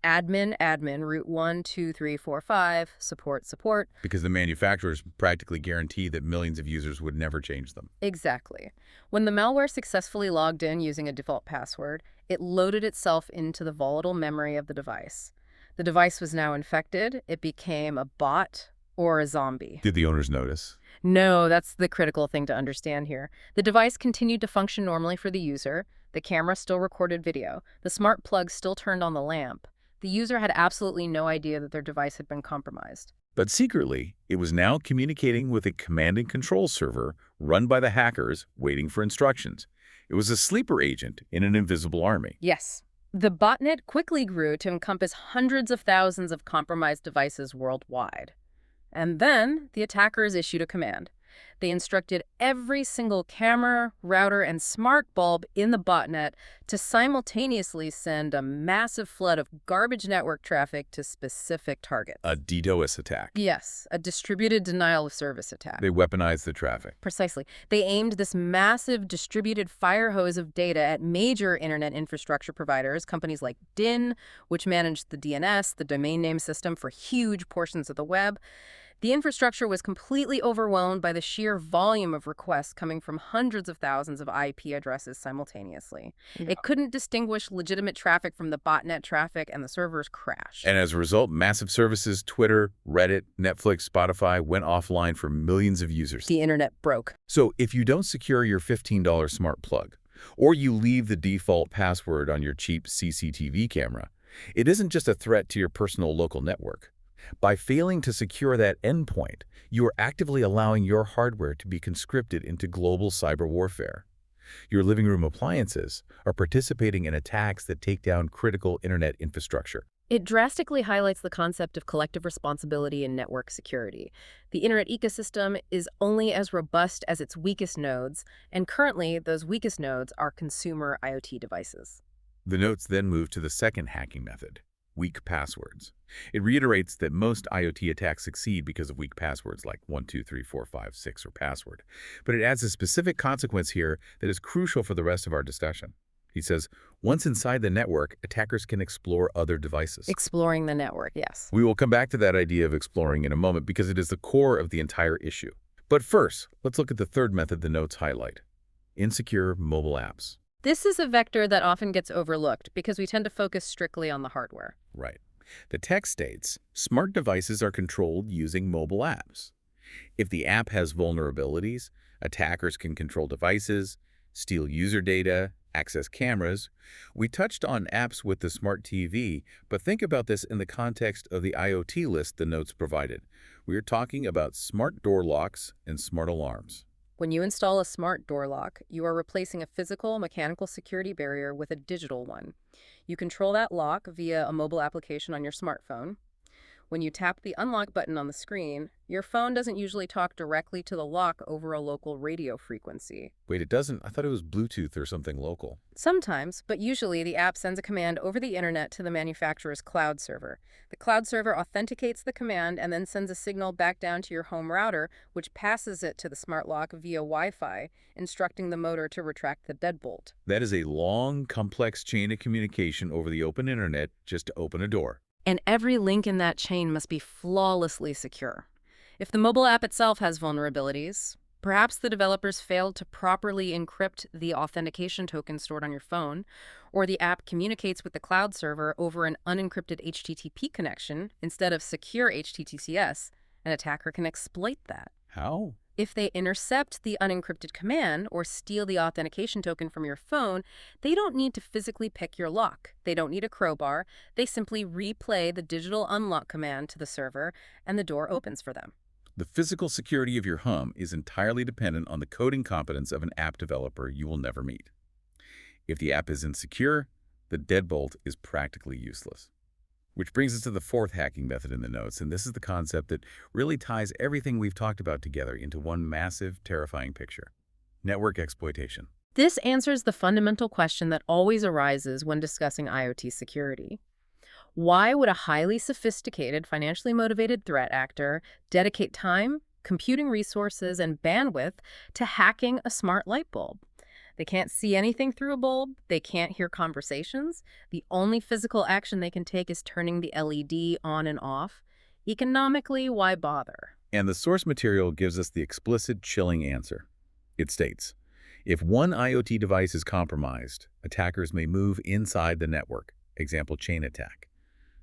Admin, root 1, 2, 3, 4, 5, support. Because the manufacturers practically guarantee that millions of users would never change them. Exactly. When the malware successfully logged in using a default password, it loaded itself into the volatile memory of the device. The device was now infected. It became a bot or a zombie. Did the owners notice? No, that's the critical thing to understand here. The device continued to function normally for the user. The camera still recorded video. The smart plug still turned on the lamp. The user had absolutely no idea that their device had been compromised. But secretly, it was now communicating with a command and control server run by the hackers waiting for instructions. It was a sleeper agent in an invisible army. Yes. The botnet quickly grew to encompass hundreds of thousands of compromised devices worldwide. And then the attackers issued a command. They instructed every single camera, router, and smart bulb in the botnet to simultaneously send a massive flood of garbage network traffic to specific A targets. DDoS attack. Yes, a distributed denial of service attack. They weaponized the traffic. Precisely. They aimed this massive distributed fire hose of data at major internet infrastructure providers, companies like DIN, which managed the DNS, the domain name system for huge portions of the web. The infrastructure was completely overwhelmed by the sheer volume of requests coming from hundreds of thousands of IP addresses simultaneously. Yeah. It couldn't distinguish legitimate traffic from the botnet traffic, and the servers crashed. And as a result, massive services, Twitter, Reddit, Netflix, Spotify, went offline for millions of users. The internet broke. So if you don't secure your $15 smart plug, or you leave the default password on your cheap CCTV camera, it isn't just a threat to your personal local network. By failing to secure that endpoint, you are actively allowing your hardware to be conscripted into global cyber warfare. Your living room appliances are participating in attacks that take down critical internet infrastructure. It drastically highlights the concept of collective responsibility in network security. The internet ecosystem is only as robust as its weakest nodes, and currently those weakest nodes are consumer IoT devices. The notes then move to the second hacking method, weak passwords. It reiterates that most IoT attacks succeed because of weak passwords like 123456 or password. But it adds a specific consequence here that is crucial for the rest of our discussion. He says, once inside the network, attackers can explore other devices. Exploring the network, yes. We will come back to that idea of exploring in a moment because it is the core of the entire issue. But first, let's look at the third method the notes highlight, insecure mobile apps. This is a vector that often gets overlooked because we tend to focus strictly on the hardware. Right. The text states, smart devices are controlled using mobile apps. If the app has vulnerabilities, attackers can control devices, steal user data, access cameras. We touched on apps with the Smart TV, but think about this in the context of the IoT list the notes provided. We are talking about smart door locks and smart alarms. When you install a smart door lock, you are replacing a physical mechanical security barrier with a digital one. You control that lock via a mobile application on your smartphone. When you tap the unlock button on the screen, your phone doesn't usually talk directly to the lock over a local radio frequency. Wait, it doesn't? I thought it was Bluetooth or something local. Sometimes, but usually the app sends a command over the internet to the manufacturer's cloud server. The cloud server authenticates the command and then sends a signal back down to your home router, which passes it to the smart lock via Wi-Fi, instructing the motor to retract the deadbolt. That is a long, complex chain of communication over the open internet just to open a door. And every link in that chain must be flawlessly secure. If the mobile app itself has vulnerabilities, perhaps the developers failed to properly encrypt the authentication token stored on your phone, or the app communicates with the cloud server over an unencrypted HTTP connection instead of secure HTTPS, an attacker can exploit that. How? If they intercept the unencrypted command or steal the authentication token from your phone, they don't need to physically pick your lock. They don't need a crowbar. They simply replay the digital unlock command to the server, and the door opens for them. The physical security of your home is entirely dependent on the coding competence of an app developer you will never meet. If the app is insecure, the deadbolt is practically useless. Which brings us to the fourth hacking method in the notes, and this is the concept that really ties everything we've talked about together into one massive, terrifying picture. Network exploitation. This answers the fundamental question that always arises when discussing IoT security. Why would a highly sophisticated, financially motivated threat actor dedicate time, computing resources, and bandwidth to hacking a smart light bulb? They can't see anything through a bulb. They can't hear conversations. The only physical action they can take is turning the LED on and off. Economically, why bother? And the source material gives us the explicit, chilling answer. It states, if one IoT device is compromised, attackers may move inside the network. Example, chain attack.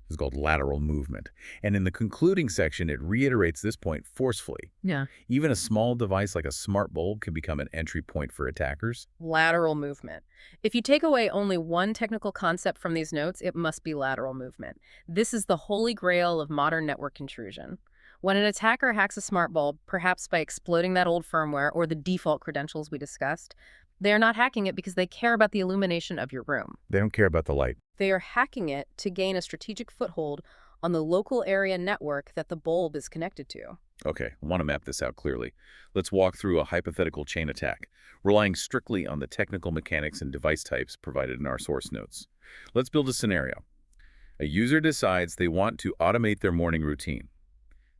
It's called lateral movement. And in the concluding section, it reiterates this point forcefully. Yeah. Even a small device like a smart bulb can become an entry point for attackers. Lateral movement. If you take away only one technical concept from these notes, it must be lateral movement. This is the holy grail of modern network intrusion. When an attacker hacks a smart bulb, perhaps by exploiting that old firmware or the default credentials we discussed, they are not hacking it because they care about the illumination of your room. They don't care about the light. They are hacking it to gain a strategic foothold on the local area network that the bulb is connected to. Okay, I want to map this out clearly. Let's walk through a hypothetical chain attack, relying strictly on the technical mechanics and device types provided in our source notes. Let's build a scenario. A user decides they want to automate their morning routine.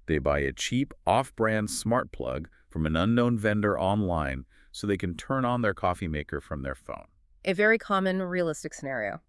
They buy a cheap, off-brand smart plug from an unknown vendor online so they can turn on their coffee maker from their phone. A very common, realistic scenario.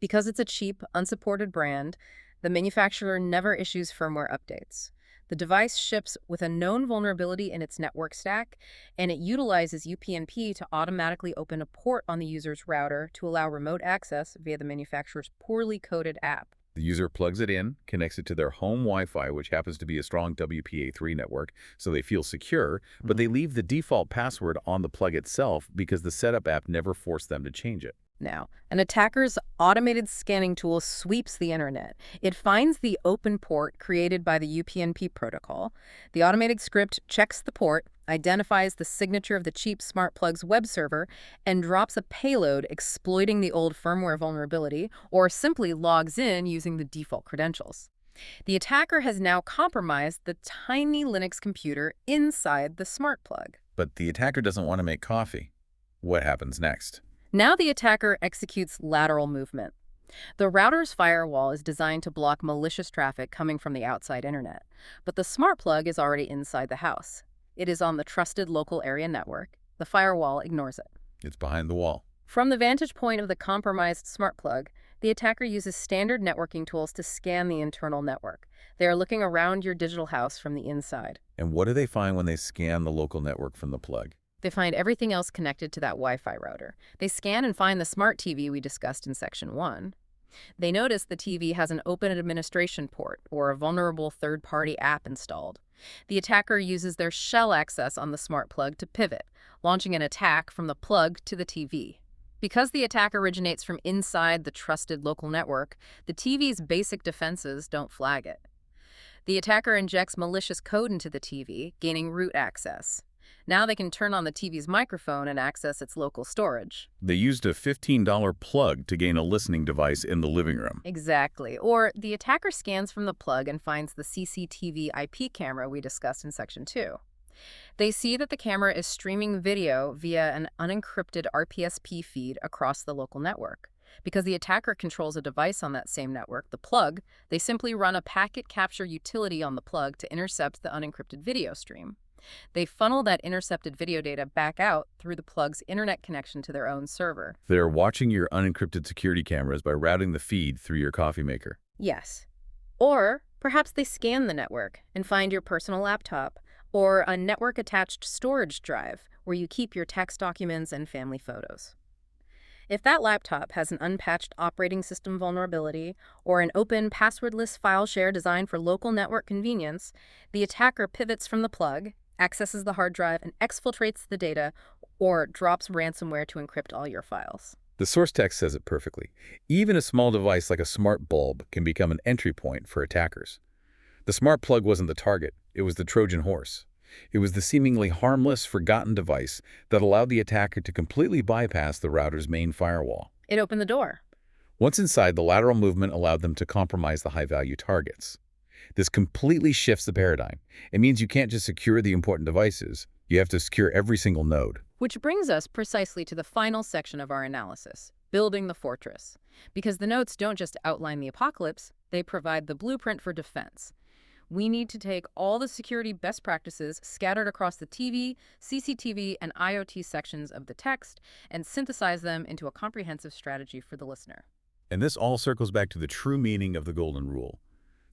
Because it's a cheap, unsupported brand, the manufacturer never issues firmware updates. The device ships with a known vulnerability in its network stack, and it utilizes UPnP to automatically open a port on the user's router to allow remote access via the manufacturer's poorly coded app. The user plugs it in, connects it to their home Wi-Fi, which happens to be a strong WPA3 network, so they feel secure, but they leave the default password on the plug itself because the setup app never forced them to change it. Now, an attacker's automated scanning tool sweeps the internet. It finds the open port created by the UPnP protocol. The automated script checks the port, identifies the signature of the cheap smart plug's web server, and drops a payload exploiting the old firmware vulnerability, or simply logs in using the default credentials. The attacker has now compromised the tiny Linux computer inside the smart plug. But the attacker doesn't want to make coffee. What happens next? Now the attacker executes lateral movement. The router's firewall is designed to block malicious traffic coming from the outside internet, but the smart plug is already inside the house. It is on the trusted local area network. The firewall ignores it. It's behind the wall. From the vantage point of the compromised smart plug, the attacker uses standard networking tools to scan the internal network. They are looking around your digital house from the inside. And what do they find when they scan the local network from the plug? They find everything else connected to that Wi-Fi router. They scan and find the smart TV we discussed in Section 1. They notice the TV has an open administration port or a vulnerable third-party app installed. The attacker uses their shell access on the smart plug to pivot, launching an attack from the plug to the TV. Because the attack originates from inside the trusted local network, the TV's basic defenses don't flag it. The attacker injects malicious code into the TV, gaining root access. Now they can turn on the TV's microphone and access its local storage. They used a $15 plug to gain a listening device in the living room. Exactly. Or the attacker scans from the plug and finds the CCTV IP camera we discussed in Section 2. They see that the camera is streaming video via an unencrypted RPSP feed across the local network. Because the attacker controls a device on that same network, the plug, they simply run a packet capture utility on the plug to intercept the unencrypted video stream. They funnel that intercepted video data back out through the plug's internet connection to their own server. They're watching your unencrypted security cameras by routing the feed through your coffee maker. Yes. Or perhaps they scan the network and find your personal laptop or a network-attached storage drive where you keep your text documents and family photos. If that laptop has an unpatched operating system vulnerability or an open, passwordless file share designed for local network convenience, the attacker pivots from the plug, accesses the hard drive, and exfiltrates the data or drops ransomware to encrypt all your files. The source text says it perfectly. Even a small device like a smart bulb can become an entry point for attackers. The smart plug wasn't the target. It was the Trojan horse. It was the seemingly harmless, forgotten device that allowed the attacker to completely bypass the router's main firewall. It opened the door. Once inside, the lateral movement allowed them to compromise the high-value targets. This completely shifts the paradigm. It means you can't just secure the important devices. You have to secure every single node. Which brings us precisely to the final section of our analysis, building the fortress. Because the notes don't just outline the apocalypse, they provide the blueprint for defense. We need to take all the security best practices scattered across the TV, CCTV, and IoT sections of the text and synthesize them into a comprehensive strategy for the listener. And this all circles back to the true meaning of the golden rule.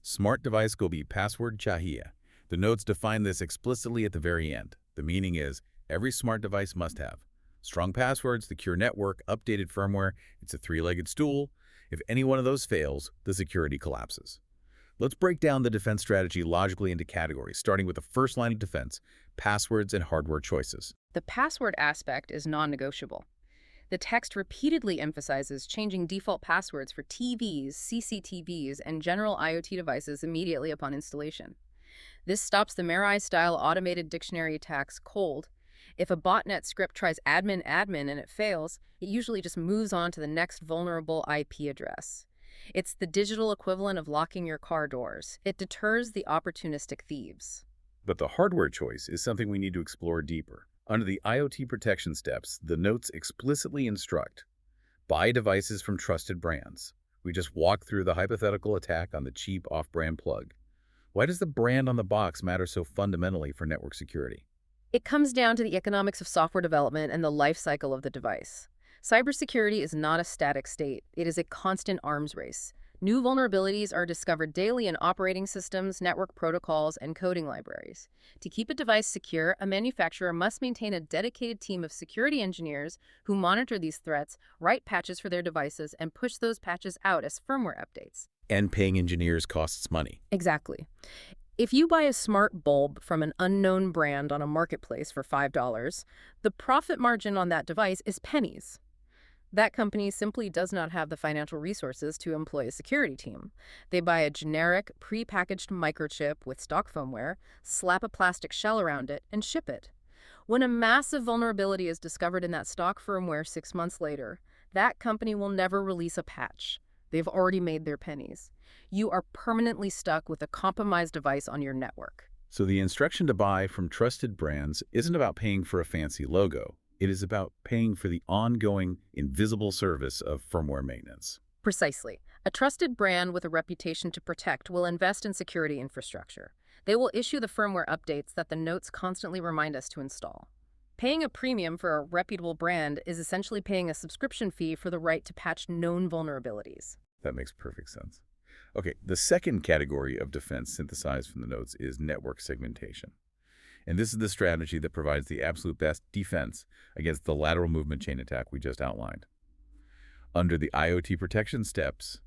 Smart device ko bhi password chahiye. The notes define this explicitly at the very end. The meaning is, every smart device must have strong passwords, secure network, updated firmware. It's a three-legged stool. If any one of those fails, the security collapses. Let's break down the defense strategy logically into categories, starting with the first line of defense, passwords and hardware choices. The password aspect is non-negotiable. The text repeatedly emphasizes changing default passwords for TVs, CCTVs, and general IoT devices immediately upon installation. This stops the Mirai-style automated dictionary attacks cold. If a botnet script tries admin and it fails, it usually just moves on to the next vulnerable IP address. It's the digital equivalent of locking your car doors. It deters the opportunistic thieves. But the hardware choice is something we need to explore deeper. Under the IoT protection steps, the notes explicitly instruct, buy devices from trusted brands. We just walked through the hypothetical attack on the cheap off-brand plug. Why does the brand on the box matter so fundamentally for network security? It comes down to the economics of software development and the life cycle of the device. Cybersecurity is not a static state. It is a constant arms race. New vulnerabilities are discovered daily in operating systems, network protocols, and coding libraries. To keep a device secure, a manufacturer must maintain a dedicated team of security engineers who monitor these threats, write patches for their devices, and push those patches out as firmware updates. And paying engineers costs money. Exactly. If you buy a smart bulb from an unknown brand on a marketplace for $5, the profit margin on that device is pennies. That company simply does not have the financial resources to employ a security team. They buy a generic, pre-packaged microchip with stock firmware, slap a plastic shell around it, and ship it. When a massive vulnerability is discovered in that stock firmware 6 months later, that company will never release a patch. They've already made their pennies. You are permanently stuck with a compromised device on your network. So the instruction to buy from trusted brands isn't about paying for a fancy logo. It is about paying for the ongoing, invisible service of firmware maintenance. Precisely. A trusted brand with a reputation to protect will invest in security infrastructure. They will issue the firmware updates that the notes constantly remind us to install. Paying a premium for a reputable brand is essentially paying a subscription fee for the right to patch known vulnerabilities. That makes perfect sense. Okay, the second category of defense synthesized from the notes is network segmentation. And this is the strategy that provides the absolute best defense against the lateral movement chain attack we just outlined. Under the IoT protection steps,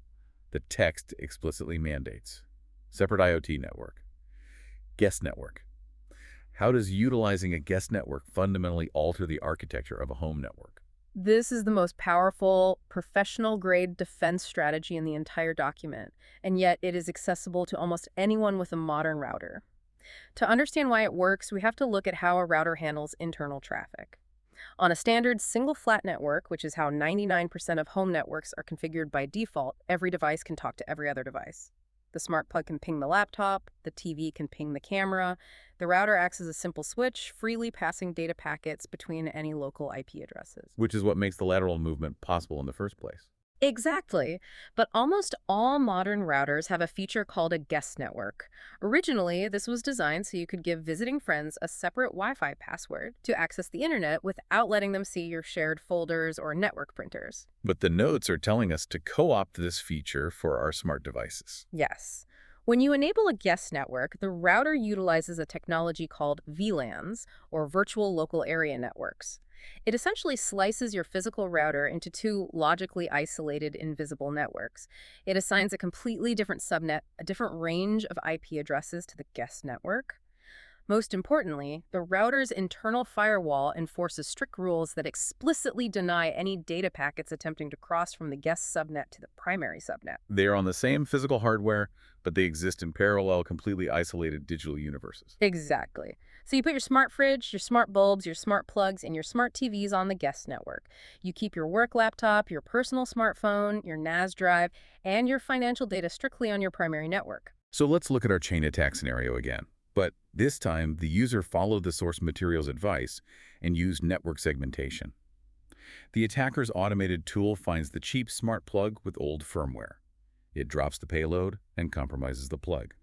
the text explicitly mandates separate IoT network, guest network. How does utilizing a guest network fundamentally alter the architecture of a home network? This is the most powerful, professional-grade defense strategy in the entire document, and yet it is accessible to almost anyone with a modern router. To understand why it works, we have to look at how a router handles internal traffic. On a standard single flat network, which is how 99% of home networks are configured by default, every device can talk to every other device. The smart plug can ping the laptop, the TV can ping the camera. The router acts as a simple switch, freely passing data packets between any local IP addresses. Which is what makes the lateral movement possible in the first place. Exactly. But almost all modern routers have a feature called a guest network. Originally, this was designed so you could give visiting friends a separate Wi-Fi password to access the internet without letting them see your shared folders or network printers. But the notes are telling us to co-opt this feature for our smart devices. Yes. When you enable a guest network, the router utilizes a technology called VLANs, or Virtual Local Area Networks. It essentially slices your physical router into two logically isolated invisible networks. It assigns a completely different subnet, a different range of IP addresses to the guest network. Most importantly, the router's internal firewall enforces strict rules that explicitly deny any data packets attempting to cross from the guest subnet to the primary subnet. They are on the same physical hardware, but they exist in parallel, completely isolated digital universes. Exactly. So you put your smart fridge, your smart bulbs, your smart plugs, and your smart TVs on the guest network. You keep your work laptop, your personal smartphone, your NAS drive, and your financial data strictly on your primary network. So let's look at our chain attack scenario again. But this time, the user followed the source material's advice and used network segmentation. The attacker's automated tool finds the cheap smart plug with old firmware. It drops the payload and compromises the plug.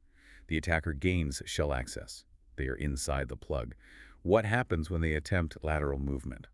The attacker gains shell access. They are inside the plug. What happens when they attempt lateral movement?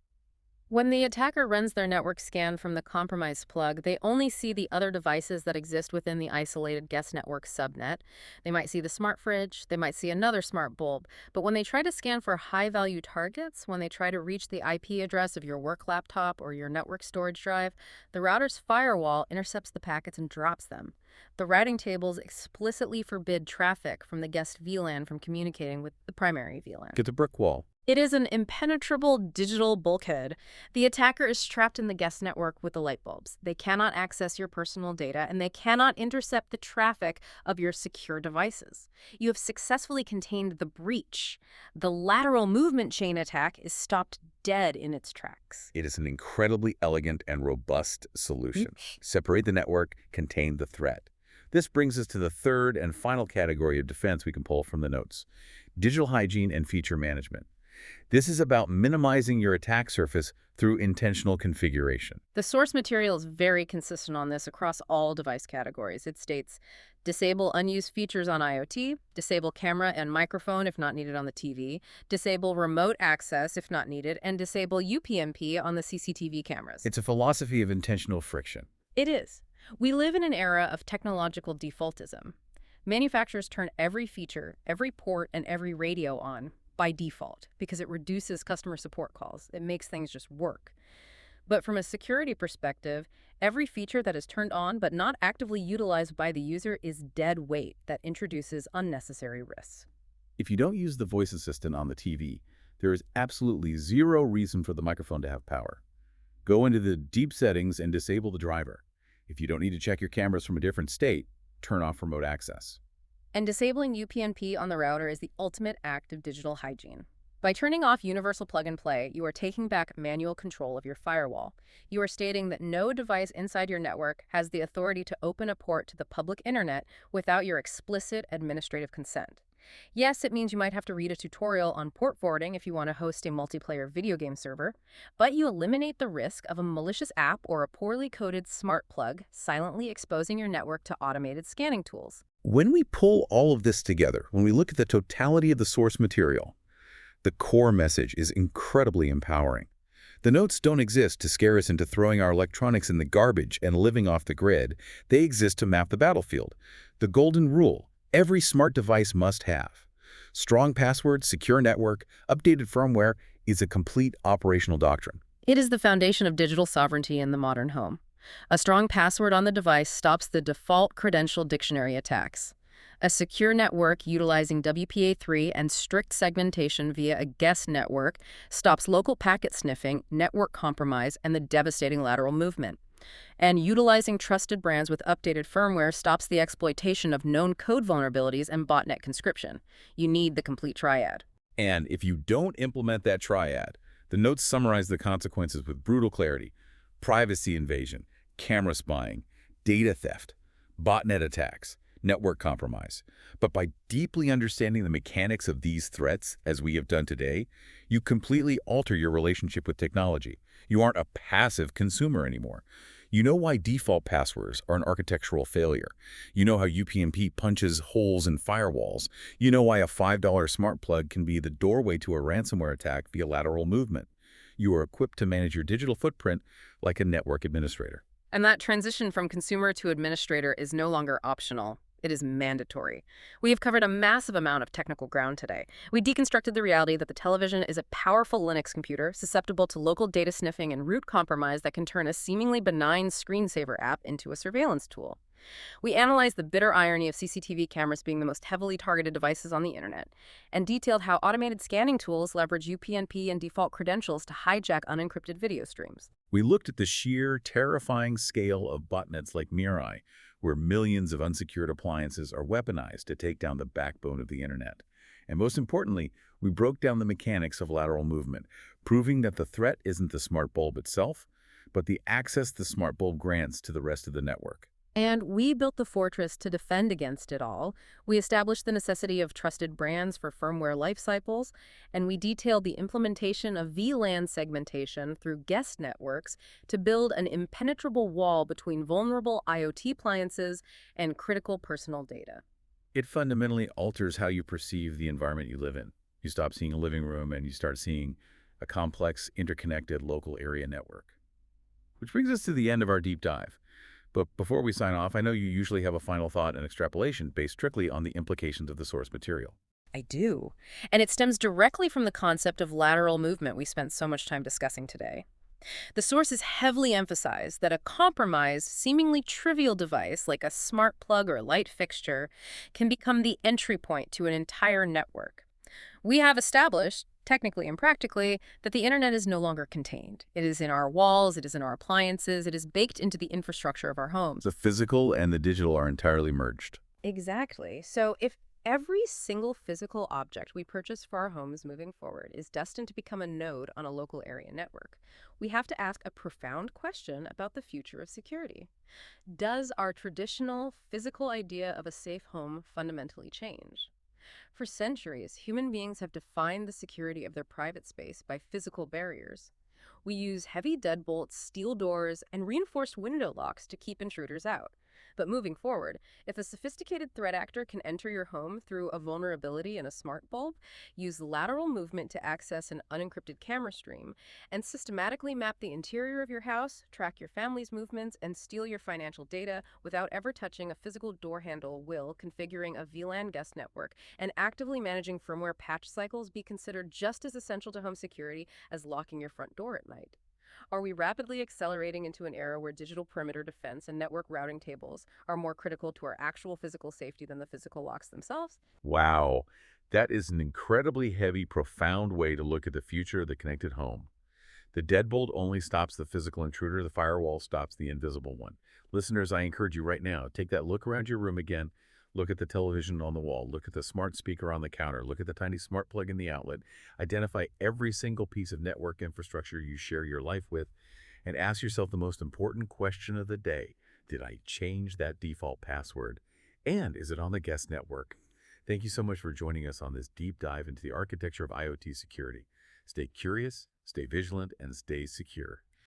When the attacker runs their network scan from the compromised plug, they only see the other devices that exist within the isolated guest network subnet. They might see the smart fridge, they might see another smart bulb, but when they try to scan for high-value targets, when they try to reach the IP address of your work laptop or your network storage drive, the router's firewall intercepts the packets and drops them. The routing tables explicitly forbid traffic from the guest VLAN from communicating with the primary VLAN. Get a brick wall. It is an impenetrable digital bulkhead. The attacker is trapped in the guest network with the light bulbs. They cannot access your personal data, and they cannot intercept the traffic of your secure devices. You have successfully contained the breach. The lateral movement chain attack is stopped dead in its tracks. It is an incredibly elegant and robust solution. Separate the network, contain the threat. This brings us to the third and final category of defense we can pull from the notes: digital hygiene, and feature management. This is about minimizing your attack surface through intentional configuration. The source material is very consistent on this across all device categories. It states, disable unused features on IoT, disable camera and microphone if not needed on the TV, disable remote access if not needed, and disable UPnP on the CCTV cameras. It's a philosophy of intentional friction. It is. We live in an era of technological defaultism. Manufacturers turn every feature, every port, and every radio on by default because it reduces customer support calls. It makes things just work. But from a security perspective, every feature that is turned on but not actively utilized by the user is dead weight that introduces unnecessary risks. If you don't use the voice assistant on the TV, there is absolutely zero reason for the microphone to have power. Go into the deep settings and disable the driver. If you don't need to check your cameras from a different state, turn off remote access. And disabling UPnP on the router is the ultimate act of digital hygiene. By turning off universal plug-and-play, you are taking back manual control of your firewall. You are stating that no device inside your network has the authority to open a port to the public internet without your explicit administrative consent. Yes, it means you might have to read a tutorial on port forwarding if you want to host a multiplayer video game server, but you eliminate the risk of a malicious app or a poorly coded smart plug silently exposing your network to automated scanning tools. When we pull all of this together, when we look at the totality of the source material, the core message is incredibly empowering. The notes don't exist to scare us into throwing our electronics in the garbage and living off the grid. They exist to map the battlefield. The golden rule: every smart device must have strong passwords, secure network, updated firmware is a complete operational doctrine. It is the foundation of digital sovereignty in the modern home. A strong password on the device stops the default credential dictionary attacks. A secure network utilizing WPA3 and strict segmentation via a guest network stops local packet sniffing, network compromise, and the devastating lateral movement. And utilizing trusted brands with updated firmware stops the exploitation of known code vulnerabilities and botnet conscription. You need the complete triad. And if you don't implement that triad, the notes summarize the consequences with brutal clarity: privacy invasion, camera spying, data theft, botnet attacks, network compromise. But by deeply understanding the mechanics of these threats, as we have done today, you completely alter your relationship with technology. You aren't a passive consumer anymore. You know why default passwords are an architectural failure. You know how UPnP punches holes in firewalls. You know why a $5 smart plug can be the doorway to a ransomware attack via lateral movement. You are equipped to manage your digital footprint like a network administrator. And that transition from consumer to administrator is no longer optional. It is mandatory. We have covered a massive amount of technical ground today. We deconstructed the reality that the television is a powerful Linux computer susceptible to local data sniffing and root compromise that can turn a seemingly benign screensaver app into a surveillance tool. We analyzed the bitter irony of CCTV cameras being the most heavily targeted devices on the internet, and detailed how automated scanning tools leverage UPnP and default credentials to hijack unencrypted video streams. We looked at the sheer, terrifying scale of botnets like Mirai, where millions of unsecured appliances are weaponized to take down the backbone of the internet. And most importantly, we broke down the mechanics of lateral movement, proving that the threat isn't the smart bulb itself, but the access the smart bulb grants to the rest of the network. And we built the fortress to defend against it all. We established the necessity of trusted brands for firmware life cycles, and we detailed the implementation of VLAN segmentation through guest networks to build an impenetrable wall between vulnerable IoT appliances and critical personal data. It fundamentally alters how you perceive the environment you live in. You stop seeing a living room and you start seeing a complex, interconnected local area network. Which brings us to the end of our deep dive. But before we sign off, I know you usually have a final thought and extrapolation based strictly on the implications of the source material. I do. And it stems directly from the concept of lateral movement we spent so much time discussing today. The sources heavily emphasize that a compromised, seemingly trivial device like a smart plug or light fixture can become the entry point to an entire network. We have established, technically and practically, that the internet is no longer contained. It is in our walls, it is in our appliances, it is baked into the infrastructure of our homes. The physical and the digital are entirely merged. Exactly. So if every single physical object we purchase for our homes moving forward is destined to become a node on a local area network, we have to ask a profound question about the future of security. Does our traditional physical idea of a safe home fundamentally change? For centuries, human beings have defined the security of their private space by physical barriers. We use heavy deadbolts, steel doors, and reinforced window locks to keep intruders out. But moving forward, if a sophisticated threat actor can enter your home through a vulnerability in a smart bulb, use lateral movement to access an unencrypted camera stream, and systematically map the interior of your house, track your family's movements, and steal your financial data without ever touching a physical door handle, will configuring a VLAN guest network and actively managing firmware patch cycles be considered just as essential to home security as locking your front door at night? Are we rapidly accelerating into an era where digital perimeter defense and network routing tables are more critical to our actual physical safety than the physical locks themselves? Wow, that is an incredibly heavy, profound way to look at the future of the connected home. The deadbolt only stops the physical intruder, the firewall stops the invisible one. Listeners, I encourage you right now, take that look around your room again. Look at the television on the wall. Look at the smart speaker on the counter. Look at the tiny smart plug in the outlet. Identify every single piece of network infrastructure you share your life with, and ask yourself the most important question of the day. Did I change that default password? And is it on the guest network? Thank you so much for joining us on this deep dive into the architecture of IoT security. Stay curious, stay vigilant, and stay secure.